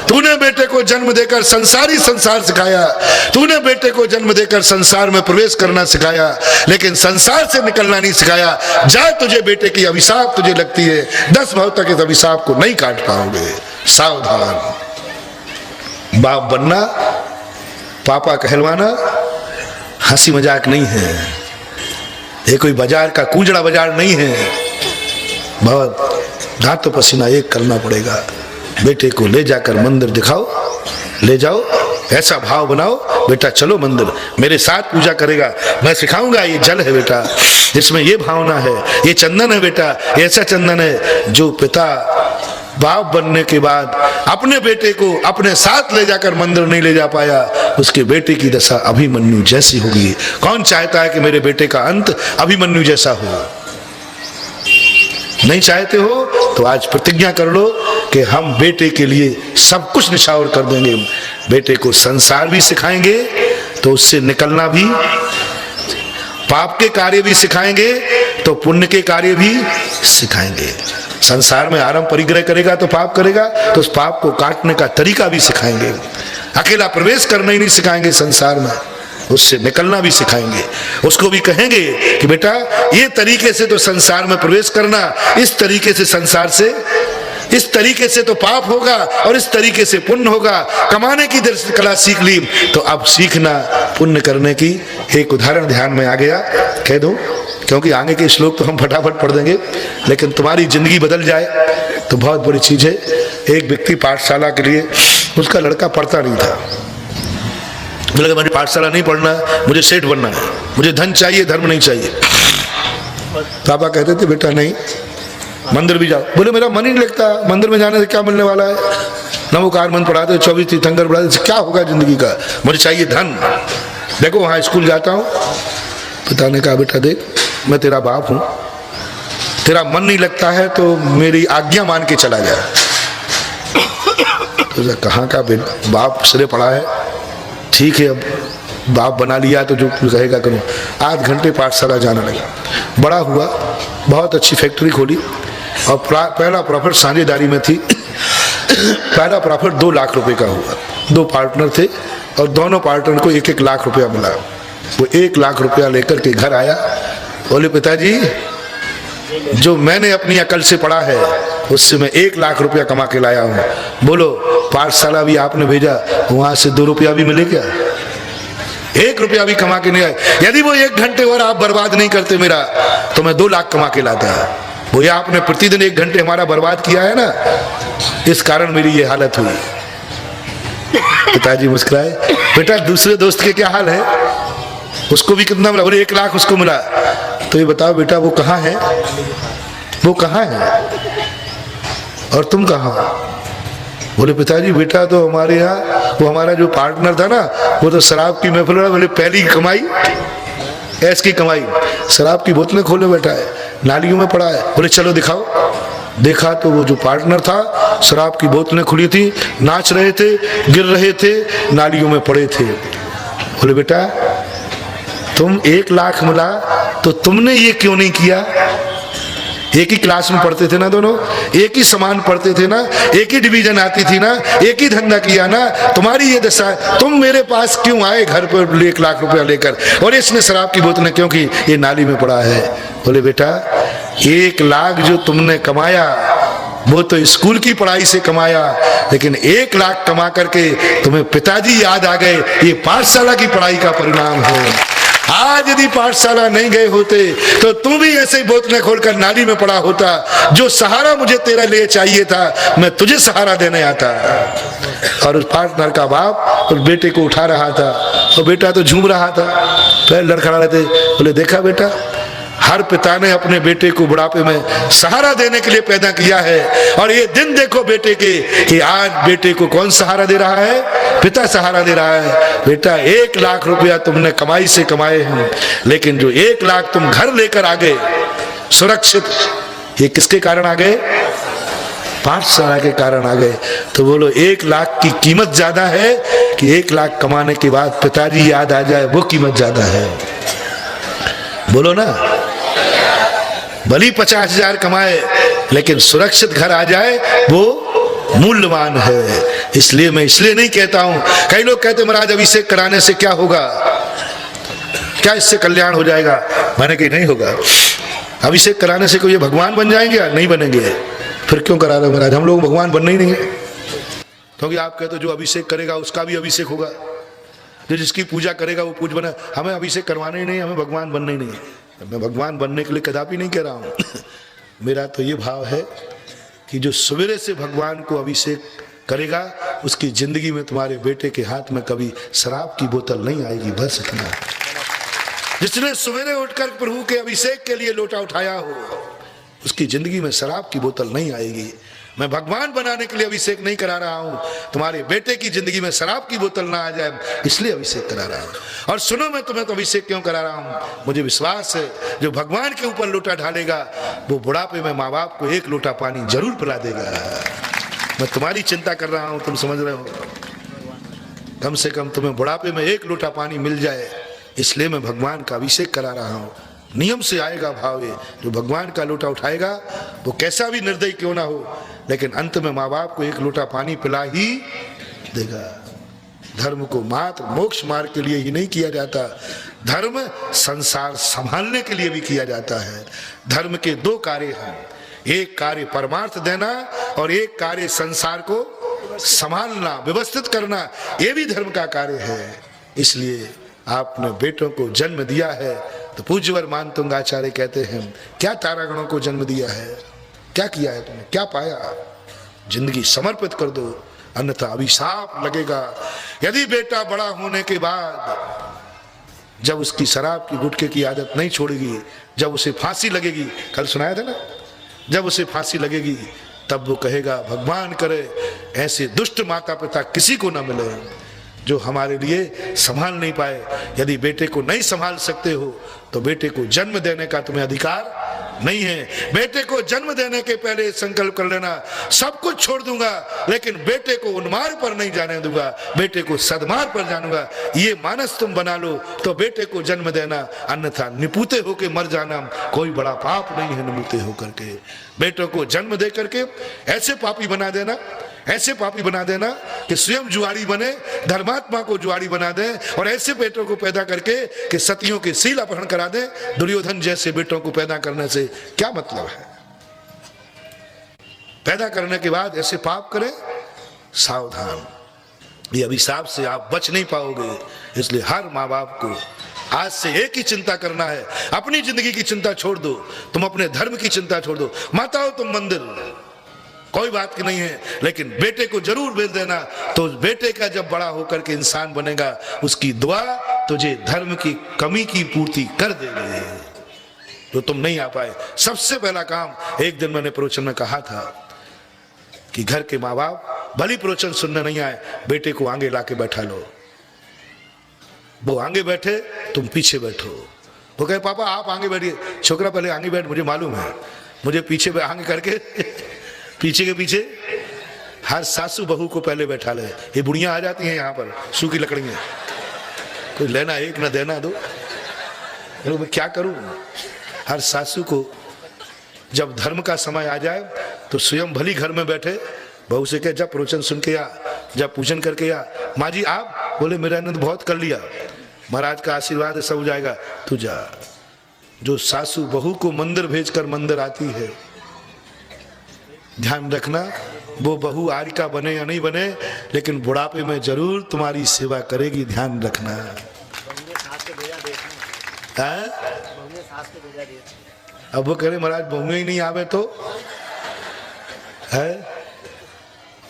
तूने बेटे को जन्म देकर संसारी संसार सिखाया, तूने बेटे को जन्म देकर संसार में प्रवेश करना सिखाया, लेकिन संसार से निकलना नहीं सिखाया। जा, तुझे बेटे की अभिशाप तुझे लगती है, 10 भाव तक इस अभिशाप को नहीं काट पाओगे। सावधान। बाप बनना, पापा कहलवाना हंसी मजाक नहीं है, ये कोई बाजार का कूजड़ा बाजार नहीं है। बहुत दांत पसीना एक करना पड़ेगा। बेटे को ले जाकर मंदिर दिखाओ, ले जाओ, ऐसा भाव बनाओ, बेटा चलो मंदिर, मेरे साथ पूजा करेगा, मैं सिखाऊंगा। ये जल है बेटा, जिसमें ये भावना है, ये चंदन है बेटा, ऐसा चंदन है जो पिता बाप बनने के बाद अपने बेटे को अपने साथ ले जाकर मंदिर नहीं ले जा पाया, उसके बेटे की दशा अभिमन्यु जैसी होगी। कौन चाहता है कि मेरे बेटे का अंत अभिमन्यु जैसा हो? नहीं चाहते हो तो आज प्रतिज्ञा कर लो कि हम बेटे के लिए सब कुछ निछावर कर देंगे। बेटे को संसार भी सिखाएंगे तो उससे निकलना भी, पाप के कार्य भी सिखाएंगे तो पुण्य के कार्य भी सिखाएंगे। संसार में आराम परिग्रह करेगा तो पाप करेगा, तो उस पाप को काटने का तरीका भी सिखाएंगे। अकेला प्रवेश करना ही नहीं सिखाएंगे संसार में, उससे निकलना भी सिखाएंगे। उसको भी कहेंगे कि बेटा ये तरीके से तो संसार में प्रवेश करना, इस तरीके से संसार से, इस तरीके से तो पाप होगा और इस तरीके से पुण्य होगा। कमाने की कला सीख ली तो अब सीखना पुण्य करने की। एक उदाहरण ध्यान में आ गया, कह दो, क्योंकि आगे के श्लोक तो हम फटाफट पढ़ देंगे, लेकिन तुम्हारी जिंदगी बदल जाए तो बहुत बड़ी चीज है। एक व्यक्ति पाठशाला के लिए, उसका लड़का पढ़ता नहीं था, बोले मुझे पाठशाला नहीं पढ़ना, मुझे सेठ बनना है, मुझे धन चाहिए, धर्म नहीं चाहिए। पापा कहते थे बेटा नहीं, मंदिर भी जाओ। बोले मेरा मन ही नहीं लगता, मंदिर में जाने से क्या मिलने वाला है? नमोकार मंत्र पढ़ाते, 24 तीर्थंकर पढ़ाते, क्या होगा जिंदगी का? मुझे चाहिए धन। देखो वहाँ स्कूल जाता हूँ। पिता ने कहा बेटा देख, मैं तेरा बाप हूँ, तेरा मन नहीं लगता है तो मेरी आज्ञा मान के चला जा। तो कहाँ का बाप सिरे पड़ा है, ठीक है अब बाप बना लिया तो जो कहेगा करूँ। 8 घंटे पाठशाला जाने लगा, बड़ा हुआ, बहुत अच्छी फैक्ट्री खोली और पहला प्रॉफिट साझेदारी में थी। पहला प्रॉफिट 2 लाख रुपए का हुआ। 2 पार्टनर थे और दोनों पार्टनर को 1-1 लाख रुपया मिला। वो 1 लाख रुपया लेकर के घर आया, बोले पिताजी जो मैंने अपनी अकल से पढ़ा है उससे मैं 1 लाख रुपया कमा के लाया हूँ। बोलो पाठशाला भी आपने भेजा, वहां से 2 रुपया भी मिले क्या? 1 रुपया भी कमा के नहीं आए। यदि वो 1 घंटे और आप बर्बाद नहीं करते मेरा, तो मैं 2 लाख कमा के लाता। वो आपने प्रतिदिन 1 घंटे हमारा बर्बाद किया है ना, इस कारण मेरी ये हालत हुई। पिताजी मुस्कुराए, बेटा दूसरे दोस्त के क्या हाल है? उसको भी कितना मिला? बोले 1 लाख उसको मिला। तो ये बताओ बेटा वो कहाँ है? वो कहाँ है और तुम कहाँ? बोले पिताजी बेटा तो हमारे यहाँ, वो हमारा जो पार्टनर था ना, वो तो शराब की महफिल में, बोले पहली कमाई, ऐस की कमाई, शराब की बोतलें खोले बैठा है, नालियों में पड़ा है। बोले चलो दिखाओ। देखा तो वो जो पार्टनर था, शराब की बोतलें खुली थी, नाच रहे थे, गिर रहे थे, नालियों में पड़े थे। बोले बेटा तुम 1 लाख मिला तो तुमने ये क्यों नहीं किया? एक ही क्लास में पढ़ते थे ना दोनों, एक ही सामान पढ़ते थे ना, एक ही डिवीजन आती थी ना, एक ही धंधा किया ना। तुम्हारी ये दशा, तुम मेरे पास क्यों आए घर पर 1 लाख रुपया लेकर, और इसने शराब की बोतलें क्योंकि ये नाली में पड़ा है। बोले बेटा 1 लाख जो तुमने कमाया वो तो स्कूल की पढ़ाई से कमाया, लेकिन 1 लाख कमा करके तुम्हें पिताजी याद आ गए, ये पाठशाला की पढ़ाई का परिणाम है। आज यदि पाठशाला नहीं गए होते तो तू भी ऐसे ही बोतलें खोलकर नाली में पड़ा होता। जो सहारा मुझे तेरा लिए चाहिए था, मैं तुझे सहारा देने आता। और उस पार्टनर का बाप उस बेटे को उठा रहा था, और बेटा तो झूम रहा था, पैर लड़खड़ा रहे थे। बोले देखा बेटा, हर पिता ने अपने बेटे को बुढ़ापे में सहारा देने के लिए पैदा किया है, और ये दिन देखो बेटे के कि आज बेटे को कौन सहारा दे रहा है? पिता सहारा दे रहा है। बेटा 1 लाख रुपया तुमने कमाई से कमाए हैं, लेकिन जो 1 लाख तुम घर लेकर आ गए सुरक्षित, ये किसके कारण आ गए? पाठशाला के कारण आ गए। तो बोलो 1 लाख की कीमत ज्यादा है कि 1 लाख कमाने के बाद पिताजी याद आ जाए, वो कीमत ज्यादा है? बोलो ना। भली 50,000 कमाए लेकिन सुरक्षित घर आ जाए वो मूल्यवान है। इसलिए मैं इसलिए नहीं कहता हूं। कई लोग कहते महाराज अभिषेक कराने से क्या होगा, क्या इससे कल्याण हो जाएगा? मैंने कहा नहीं होगा। अभिषेक कराने से कोई ये भगवान बन जाएंगे या नहीं बनेंगे? फिर क्यों करा रहे हो महाराज? हम लोग भगवान बनना ही नहीं है। क्योंकि आप कहते हो जो अभिषेक करेगा उसका भी अभिषेक होगा, जो जिसकी पूजा करेगा वो पूज बना। हमें अभिषेक करवाना ही नहीं, हमें भगवान बनना ही नहीं है। मैं भगवान बनने के लिए कदापि नहीं कह रहा हूं। मेरा तो ये भाव है कि जो सवेरे से भगवान को अभिषेक करेगा उसकी जिंदगी में तुम्हारे बेटे के हाथ में कभी शराब की बोतल नहीं आएगी। बस इतना। जिसने सवेरे उठकर प्रभु के अभिषेक के लिए लोटा उठाया हो उसकी जिंदगी में शराब की बोतल नहीं आएगी। मैं भगवान बनाने के लिए अभिषेक नहीं करा रहा हूं, तुम्हारे बेटे की जिंदगी में शराब की बोतल ना आ जाए इसलिए अभिषेक करा रहा हूं। और सुनो, मैं तुम्हें तो अभिषेक क्यों करा रहा हूं? मुझे विश्वास है जो भगवान के ऊपर लोटा ढालेगा वो बुढ़ापे में माँ बाप को एक लोटा पानी जरूर पिला देगा। मैं तुम्हारी चिंता कर रहा हूं, तुम समझ रहे हो? कम से कम तुम्हें बुढ़ापे में एक लोटा पानी मिल जाए, इसलिए मैं भगवान का अभिषेक करा रहा हूं। नियम से आएगा भाव। ये जो भगवान का लोटा उठाएगा वो कैसा भी निर्दयी क्यों ना हो, लेकिन अंत में माँ बाप को एक लोटा पानी पिला ही देगा। धर्म को मात्र मोक्ष मार्ग के लिए ही नहीं किया जाता, धर्म संसार संभालने के लिए भी किया जाता है। धर्म के दो कार्य हैं, एक कार्य परमार्थ देना और एक कार्य संसार को संभालना, व्यवस्थित करना। ये भी धर्म का कार्य है। इसलिए आपने बेटों को जन्म दिया है तो पूज्यवर मानतुंग आचार्य कहते हैं क्या तारागणों को जन्म दिया है, क्या किया है तुमने, क्या पाया? जिंदगी समर्पित कर दो, अन्यथा अभिशाप लगेगा। यदि बेटा बड़ा होने के बाद जब उसकी शराब की गुटखे की आदत नहीं छोड़ेगी, जब उसे फांसी लगेगी, कल सुनाया था ना, जब उसे फांसी लगेगी तब वो कहेगा भगवान करे ऐसे दुष्ट माता पिता किसी को ना मिले जो हमारे लिए संभाल नहीं पाए। यदि बेटे को नहीं संभाल सकते हो तो बेटे को जन्म देने का तुम्हें अधिकार नहीं है। बेटे को जन्म देने के पहले संकल्प कर लेना सब कुछ छोड़ दूंगा लेकिन बेटे को उन्मार्ग पर नहीं जाने दूंगा, बेटे को सद्मार्ग पर जानूंगा। ये मानस तुम बना लो तो बेटे को जन्म देना, अन्यथा निपुते होके मर जाना कोई बड़ा पाप नहीं है। निपुते होकर के बेटों को जन्म दे करके ऐसे पापी बना देना, ऐसे पापी बना देना कि स्वयं जुआरी बने, धर्मात्मा को जुआरी बना दे, और ऐसे बेटों को पैदा करके कि सतियों के सील अपहरण करा दे। दुर्योधन जैसे बेटों को पैदा करने से क्या मतलब है? पैदा करने के बाद ऐसे पाप करें, सावधान, ये अभिशाप से आप बच नहीं पाओगे। इसलिए हर माँ बाप को आज से एक ही चिंता करना है, अपनी जिंदगी की चिंता छोड़ दो, तुम अपने धर्म की चिंता छोड़ दो। माता हो तुम मंदिर, कोई बात की नहीं है, लेकिन बेटे को जरूर भेज देना। तो बेटे का जब बड़ा होकर के इंसान बनेगा उसकी दुआ तुझे धर्म की कमी की पूर्ति कर देगी जो तुम नहीं आ पाए। सबसे पहला काम, एक दिन मैंने प्रवचन में कहा था कि घर के माँ बाप भली प्रवचन सुनने नहीं आए, बेटे को आगे लाके बैठा लो। वो आगे बैठे, तुम पीछे बैठो। वो कहे पापा आप आगे बैठिए। छोकरा पहले आगे बैठ, मुझे मालूम है, मुझे पीछे आगे करके पीछे के पीछे। हर सासू बहू को पहले बैठा ले। ये बुढ़ियां आ जाती हैं यहाँ पर सूखी लकड़ियां, कोई लेना एक ना देना दो। मैं क्या करूं? हर सासू को जब धर्म का समय आ जाए तो स्वयं भली घर में बैठे, बहू से कहे जब प्रवचन सुन के आ, जब पूजन करके आ। माँ जी आप बोले मेरा आनंद बहुत कर लिया, महाराज का आशीर्वाद है, सब हो जाएगा, तू जा। जो सासू बहू को मंदिर भेजकर मंदिर आती है, ध्यान रखना वो बहू आरिका बने या नहीं बने, लेकिन बुढ़ापे में जरूर तुम्हारी सेवा करेगी, ध्यान रखना। अब वो करे महाराज बहुएं ही नहीं आवे तो है,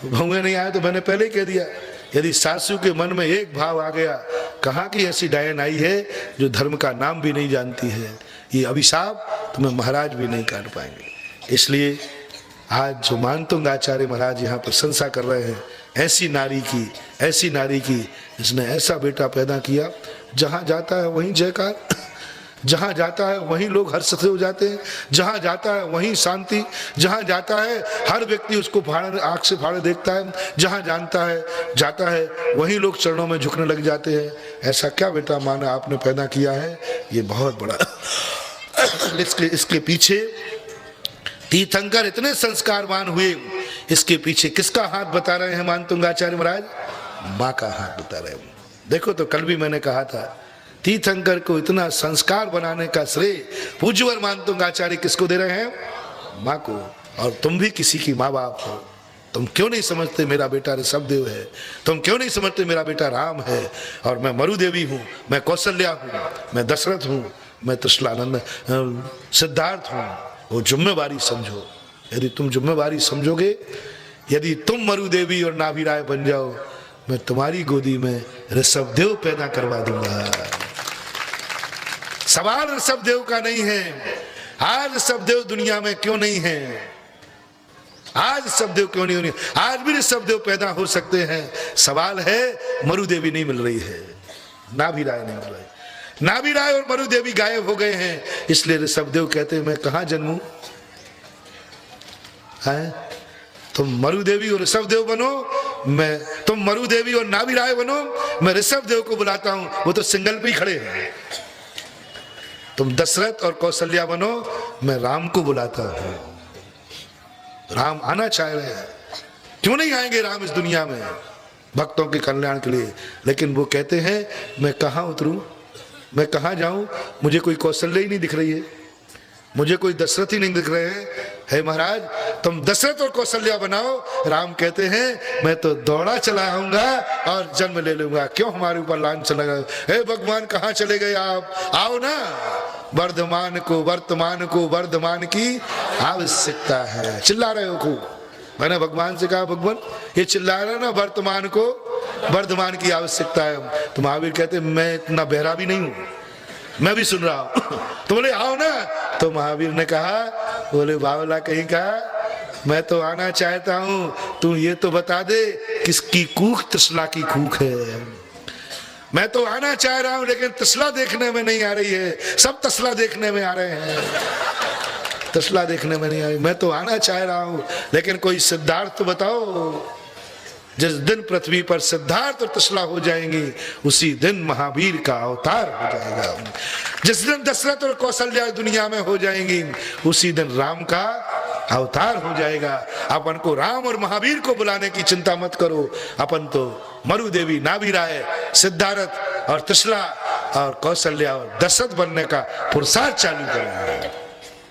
बहुएं नहीं आए तो मैंने पहले ही कह दिया। यदि सासू के मन में एक भाव आ गया, कहाँ की ऐसी डायन आई है जो धर्म का नाम भी नहीं जानती है, ये अभिशाप तुम्हें महाराज भी नहीं काट पाएंगे। इसलिए आज जो मानतुंग आचार्य महाराज यहाँ प्रशंसा कर रहे हैं ऐसी नारी की, ऐसी नारी की, इसने ऐसा बेटा पैदा किया, जहाँ जाता है वहीं जयकार, जहाँ जाता है वहीं लोग हर्ष से हो जाते हैं, जहाँ जाता है वहीं शांति, जहाँ जाता है हर व्यक्ति उसको फाड़े, आँख से फाड़े देखता है, जहाँ जानता है जाता है वहीं लोग चरणों में झुकने लग जाते हैं। ऐसा क्या बेटा माना आपने पैदा किया है, ये बहुत बड़ा। इसके पीछे तीर्थंकर इतने संस्कारवान हुए इसके पीछे किसका हाथ बता रहे हैं मानतुंग आचार्य महाराज? माँ का हाथ बता रहे हैं। देखो तो कल भी मैंने कहा था, तीर्थंकर को इतना संस्कार बनाने का श्रेय पूज्यवर मानतुंग आचार्य किसको दे रहे हैं? माँ को। और तुम भी किसी की माँ बाप हो। तुम क्यों नहीं समझते मेरा बेटा ऋषभदेव है? तुम क्यों नहीं समझते मेरा बेटा राम है? और मैं मरुदेवी हूँ, मैं कौशल्या हूँ, मैं दशरथ हूँ, मैं त्रिशलानंद सिद्धार्थ हूँ। वो जिम्मेवारी समझो। यदि तुम जिम्मेवारी समझोगे, यदि तुम मरुदेवी और नाभि राय बन जाओ, मैं तुम्हारी गोदी में ऋषभदेव पैदा करवा दूंगा। सवाल ऋषभदेव का नहीं है। आज ऋषभदेव दुनिया में क्यों नहीं है? आज ऋषभदेव क्यों नहीं है? आज भी ऋषभदेव पैदा हो सकते हैं। सवाल है मरुदेवी नहीं मिल रही है, नाभि राय नहीं मिल रही। नाभि राय और मरुदेवी गायब हो गए हैं, इसलिए ऋषभदेव कहते हैं मैं कहां जन्मूं? है तुम मरुदेवी और ऋषभदेव बनो, तुम मरुदेवी और नाभि राय बनो, मैं ऋषभदेव को बुलाता हूं, वो तो सिंगल पे ही खड़े हैं। तुम दशरथ और कौशल्या बनो, मैं राम को बुलाता हूं। राम आना चाह रहे हैं, क्यों नहीं आएंगे राम इस दुनिया में भक्तों के कल्याण के लिए? लेकिन वो कहते हैं मैं कहां उतरूं, मैं कहां जाऊं? मुझे कोई कौशल्या ही नहीं दिख रही है, मुझे कोई दशरथ ही नहीं दिख रहे हैं। हे महाराज, तुम दशरथ और कौशल्या बनाओ। राम कहते हैं मैं तो दौड़ा चला आऊंगा और जन्म ले लूंगा। क्यों हमारे ऊपर लांछन लगा? हे भगवान कहाँ चले गए आप? आओ ना, वर्धमान को वर्धमान की आवश्यकता है। चिल्ला रहे हो खूब। मैंने भगवान से कहा भगवान ये चिल्ला रहे ना, वर्तमान को वर्धमान की आवश्यकता है। तो महावीर कहते मैं इतना बहरा भी नहीं हूं, मैं भी सुन रहा हूं। तो बोले आओ ना। तो महावीर ने कहा, बोले बावला कहीं का, मैं तो आना चाहता हूं, तू ये तो बता दे किसकी कूख त्रिशला की कूख है। मैं तो आना चाह रहा हूं, लेकिन त्रिशला देखने में नहीं आ रही है। सब तसला देखने में आ रहे हैं, तसला देखने में नहीं आ रही। मैं तो आना चाह रहा हूं, लेकिन कोई सिद्धार्थ तो बताओ। जिस दिन पृथ्वी पर सिद्धार्थ और तसला हो जाएंगी, उसी दिन महावीर का अवतार हो जाएगा। जिस दिन दशरथ और कौशल्या दुनिया में हो जाएंगी, उसी दिन राम का अवतार हो जाएगा। अपन को राम और महावीर को बुलाने की चिंता मत करो। अपन तो मरुदेवी, नाभि राय, सिद्धार्थ और त्रिशला और कौशल्या और दशरथ बनने का पुरुषार्थ चालू करेंगे।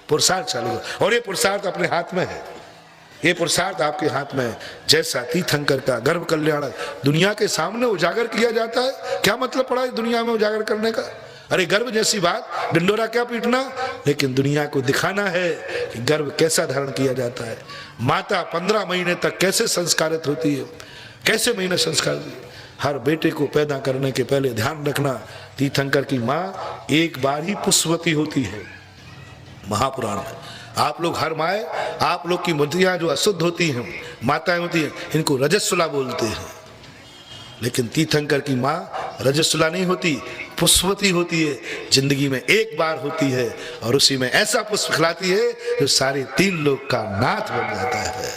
पुरुषार्थ चालू, और ये पुरुषार्थ अपने हाथ में है। ये पुरुषार्थ आपके हाथ में। जैसा तीर्थंकर का गर्भ कल्याण दुनिया के सामने उजागर किया जाता है, क्या मतलब पड़ा है दुनिया में उजागर करने का? अरे गर्भ जैसी बात, डिंडोरा क्या पीटना, लेकिन दुनिया को दिखाना है कि गर्भ कैसा धारण किया जाता है। माता 15 महीने तक कैसे संस्कारित होती है, कैसे महीने संस्कार। हर बेटे को पैदा करने के पहले ध्यान रखना, तीर्थंकर की माँ एक बार ही पुष्पवती होती है। महापुराण में आप लोग हर माए, आप लोग की मुद्रियां जो अशुद्ध होती हैं, माताएं होती हैं, इनको रजस्वला बोलते हैं। लेकिन तीर्थंकर की माँ रजस्वला नहीं होती, पुष्पवती होती है। जिंदगी में एक बार होती है और उसी में ऐसा पुष्प खिलाती है जो सारे 3 लोक का नाथ बन जाता है।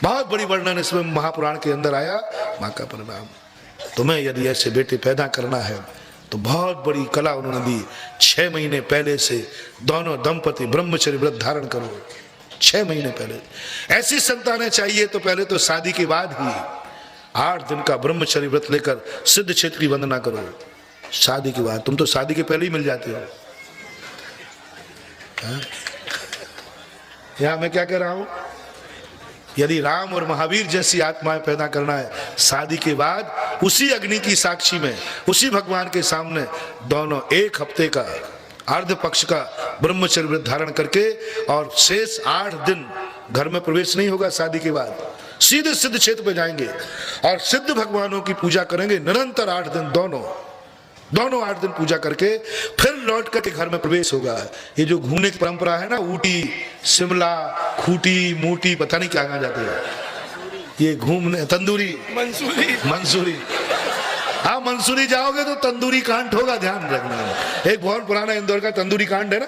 बहुत बड़ी वर्णन इसमें महापुराण के अंदर आया। माँ का परिणाम, तुम्हें यदि ऐसे बेटे पैदा करना है तो बहुत बड़ी कला उन्होंने दी। 6 महीने पहले से दोनों दंपति ब्रह्मचर्य व्रत धारण करो। 6 महीने पहले ऐसी संतानें चाहिए तो पहले तो शादी के बाद ही 8 दिन का ब्रह्मचर्य व्रत लेकर सिद्ध क्षेत्र की वंदना करो। शादी के बाद, तुम तो शादी के पहले ही मिल जाते हो। यहां मैं क्या कह रहा हूं, यदि राम और महावीर जैसी आत्माएं पैदा करना है, शादी के बाद उसी अग्नि की साक्षी में, उसी भगवान के सामने दोनों 1 हफ्ते का अर्ध पक्ष का ब्रह्मचर्य व्रत धारण करके, और शेष 8 दिन घर में प्रवेश नहीं होगा। शादी के बाद सीधे सिद्ध क्षेत्र पे जाएंगे और सिद्ध भगवानों की पूजा करेंगे निरंतर 8 दिन। दोनों 8 दिन पूजा करके फिर लौट करके घर में प्रवेश होगा। ये जो घूमने की परंपरा है ना, ऊटी, शिमला, खूटी, मूटी, पता नहीं क्या कहा जाते हैं, ये घूमने, तंदूरी, मंसूरी। हाँ, मंसूरी जाओगे तो तंदूरी कांड होगा, ध्यान रखना। एक बहुत पुराना इंदौर का तंदूरी कांड है ना,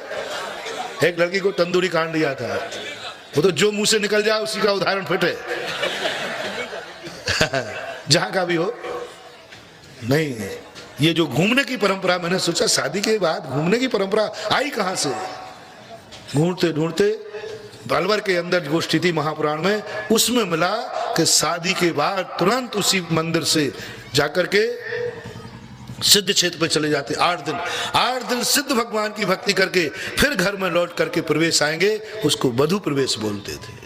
एक लड़की को तंदूरी कांड दिया था। वो तो जो मुंह से निकल जाए उसी का उदाहरण फिटे। जहां का भी हो। नहीं, ये जो घूमने की परंपरा, मैंने सोचा शादी के बाद घूमने की परंपरा आई कहां से। ढूंढते ढूंढते अलवर के अंदर जो स्थिति महापुराण में उसमें मिला कि शादी के बाद तुरंत उसी मंदिर से जाकर के सिद्ध क्षेत्र पे चले जाते। 8 दिन सिद्ध भगवान की भक्ति करके फिर घर में लौट करके प्रवेश आएंगे, उसको वधू प्रवेश बोलते थे।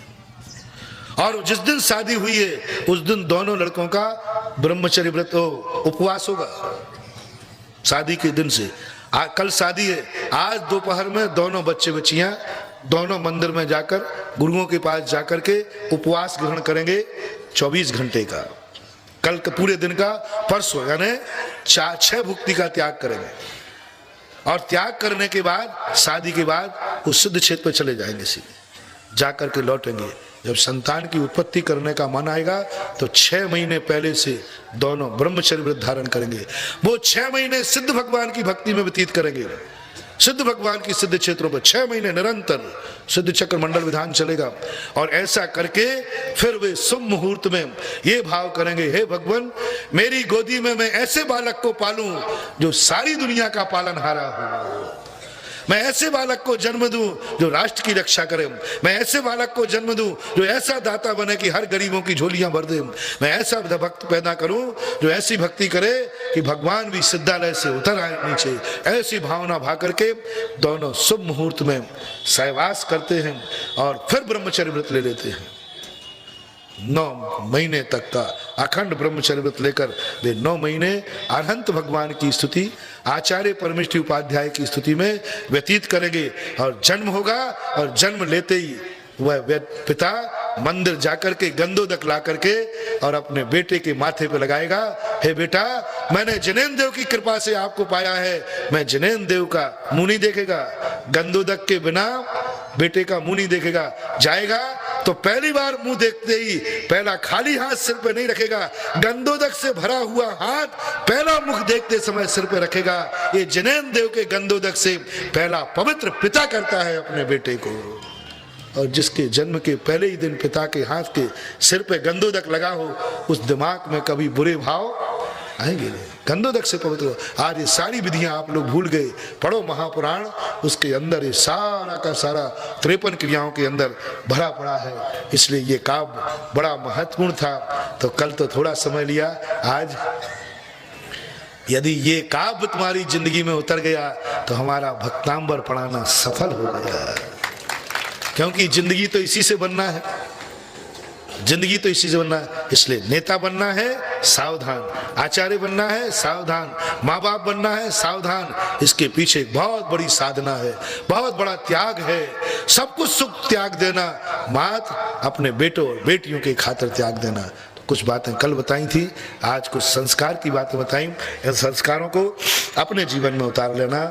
और जिस दिन शादी हुई है उस दिन दोनों लड़कों का ब्रह्मचर्य व्रत उपवास होगा। शादी के दिन से कल शादी है, आज दोपहर में दोनों बच्चे बच्चियां दोनों मंदिर में जाकर गुरुओं के पास जाकर के उपवास ग्रहण करेंगे 24 घंटे का। कल के पूरे दिन का, परसों यानी 6 भुक्ति का त्याग करेंगे। और त्याग करने के बाद शादी के बाद उस सिद्ध क्षेत्र पर चले जाएंगे, सीधे जाकर के लौटेंगे। जब संतान की उत्पत्ति करने का मन आएगा तो 6 महीने पहले से दोनों ब्रह्मचर्य व्रत धारण करेंगे। वो 6 महीने सिद्ध भगवान की भक्ति में व्यतीत करेंगे। सिद्ध भगवान की सिद्ध क्षेत्रों पर 6 महीने निरंतर सिद्ध चक्र मंडल विधान चलेगा। और ऐसा करके फिर वे शुभ मुहूर्त में ये भाव करेंगे, हे भगवान मेरी गोदी में मैं ऐसे बालक को पालूं जो सारी दुनिया का पालनहारा हो। मैं ऐसे बालक को जन्म दूं जो राष्ट्र की रक्षा करे। मैं ऐसे बालक को जन्म दूं जो ऐसा दाता बने कि हर गरीबों की झोलियां भर दे। मैं ऐसा भक्त पैदा करूं जो ऐसी भक्ति करे कि भगवान भी सिद्धालय से उतर आए नीचे। ऐसी भावना भा करके दोनों शुभ मुहूर्त में सहवास करते हैं और फिर ब्रह्मचर्य व्रत ले लेते हैं। 9 महीने तक का अखंड ब्रह्मचर्य व्रत लेकर वे 9 महीने अनंत भगवान की स्तुति, आचार्य परमेष्ठी उपाध्याय की स्तुति में व्यतीत करेंगे। और जन्म होगा और जन्म लेते ही वह पिता मंदिर जाकर के गंदोदक ला करके और अपने बेटे के माथे पे लगाएगा, हे बेटा मैंने जिनेन्द्र देव की कृपा से आपको पाया है। मैं जिनेन्द्र देव का मुंह नहीं देखेगा, गंदोदक के बिना बेटे का मुंह नहीं देखेगा। जाएगा तो पहली बार मुंह देखते ही पहला खाली हाथ सिर पे नहीं रखेगा, गंदोदक से भरा हुआ हाथ पहला मुख देखते समय सिर पे रखेगा। ये जिनेन्द्र देव के गंदोदक से पहला पवित्र पिता करता है अपने बेटे को। और जिसके जन्म के पहले ही दिन पिता के हाथ के सिर पे गंदोदक लगा हो उस दिमाग में कभी बुरे भाव आएंगे नहीं। गंदोदक से पवित्र। आज ये सारी विधियां आप लोग भूल गए। पढ़ो महापुराण, उसके अंदर ये सारा का सारा 53 क्रियाओं के अंदर भरा पड़ा है। इसलिए ये काव्य बड़ा महत्वपूर्ण था। तो कल तो थोड़ा समय लिया, आज यदि ये काव्य तुम्हारी जिंदगी में उतर गया तो हमारा भक्तांबर पढ़ाना सफल हो गया। क्योंकि जिंदगी तो इसी से बनना है, जिंदगी तो इसी से बनना है। इसलिए नेता बनना है सावधान, आचार्य बनना है सावधान, माँ बाप बनना है सावधान। इसके पीछे बहुत बड़ी साधना है, बहुत बड़ा त्याग है। सब कुछ सुख त्याग देना, मात्र अपने बेटों और बेटियों के खातिर त्याग देना। तो कुछ बातें कल बताई थी, आज कुछ संस्कार की बातें बताई। इन संस्कारों को अपने जीवन में उतार लेना।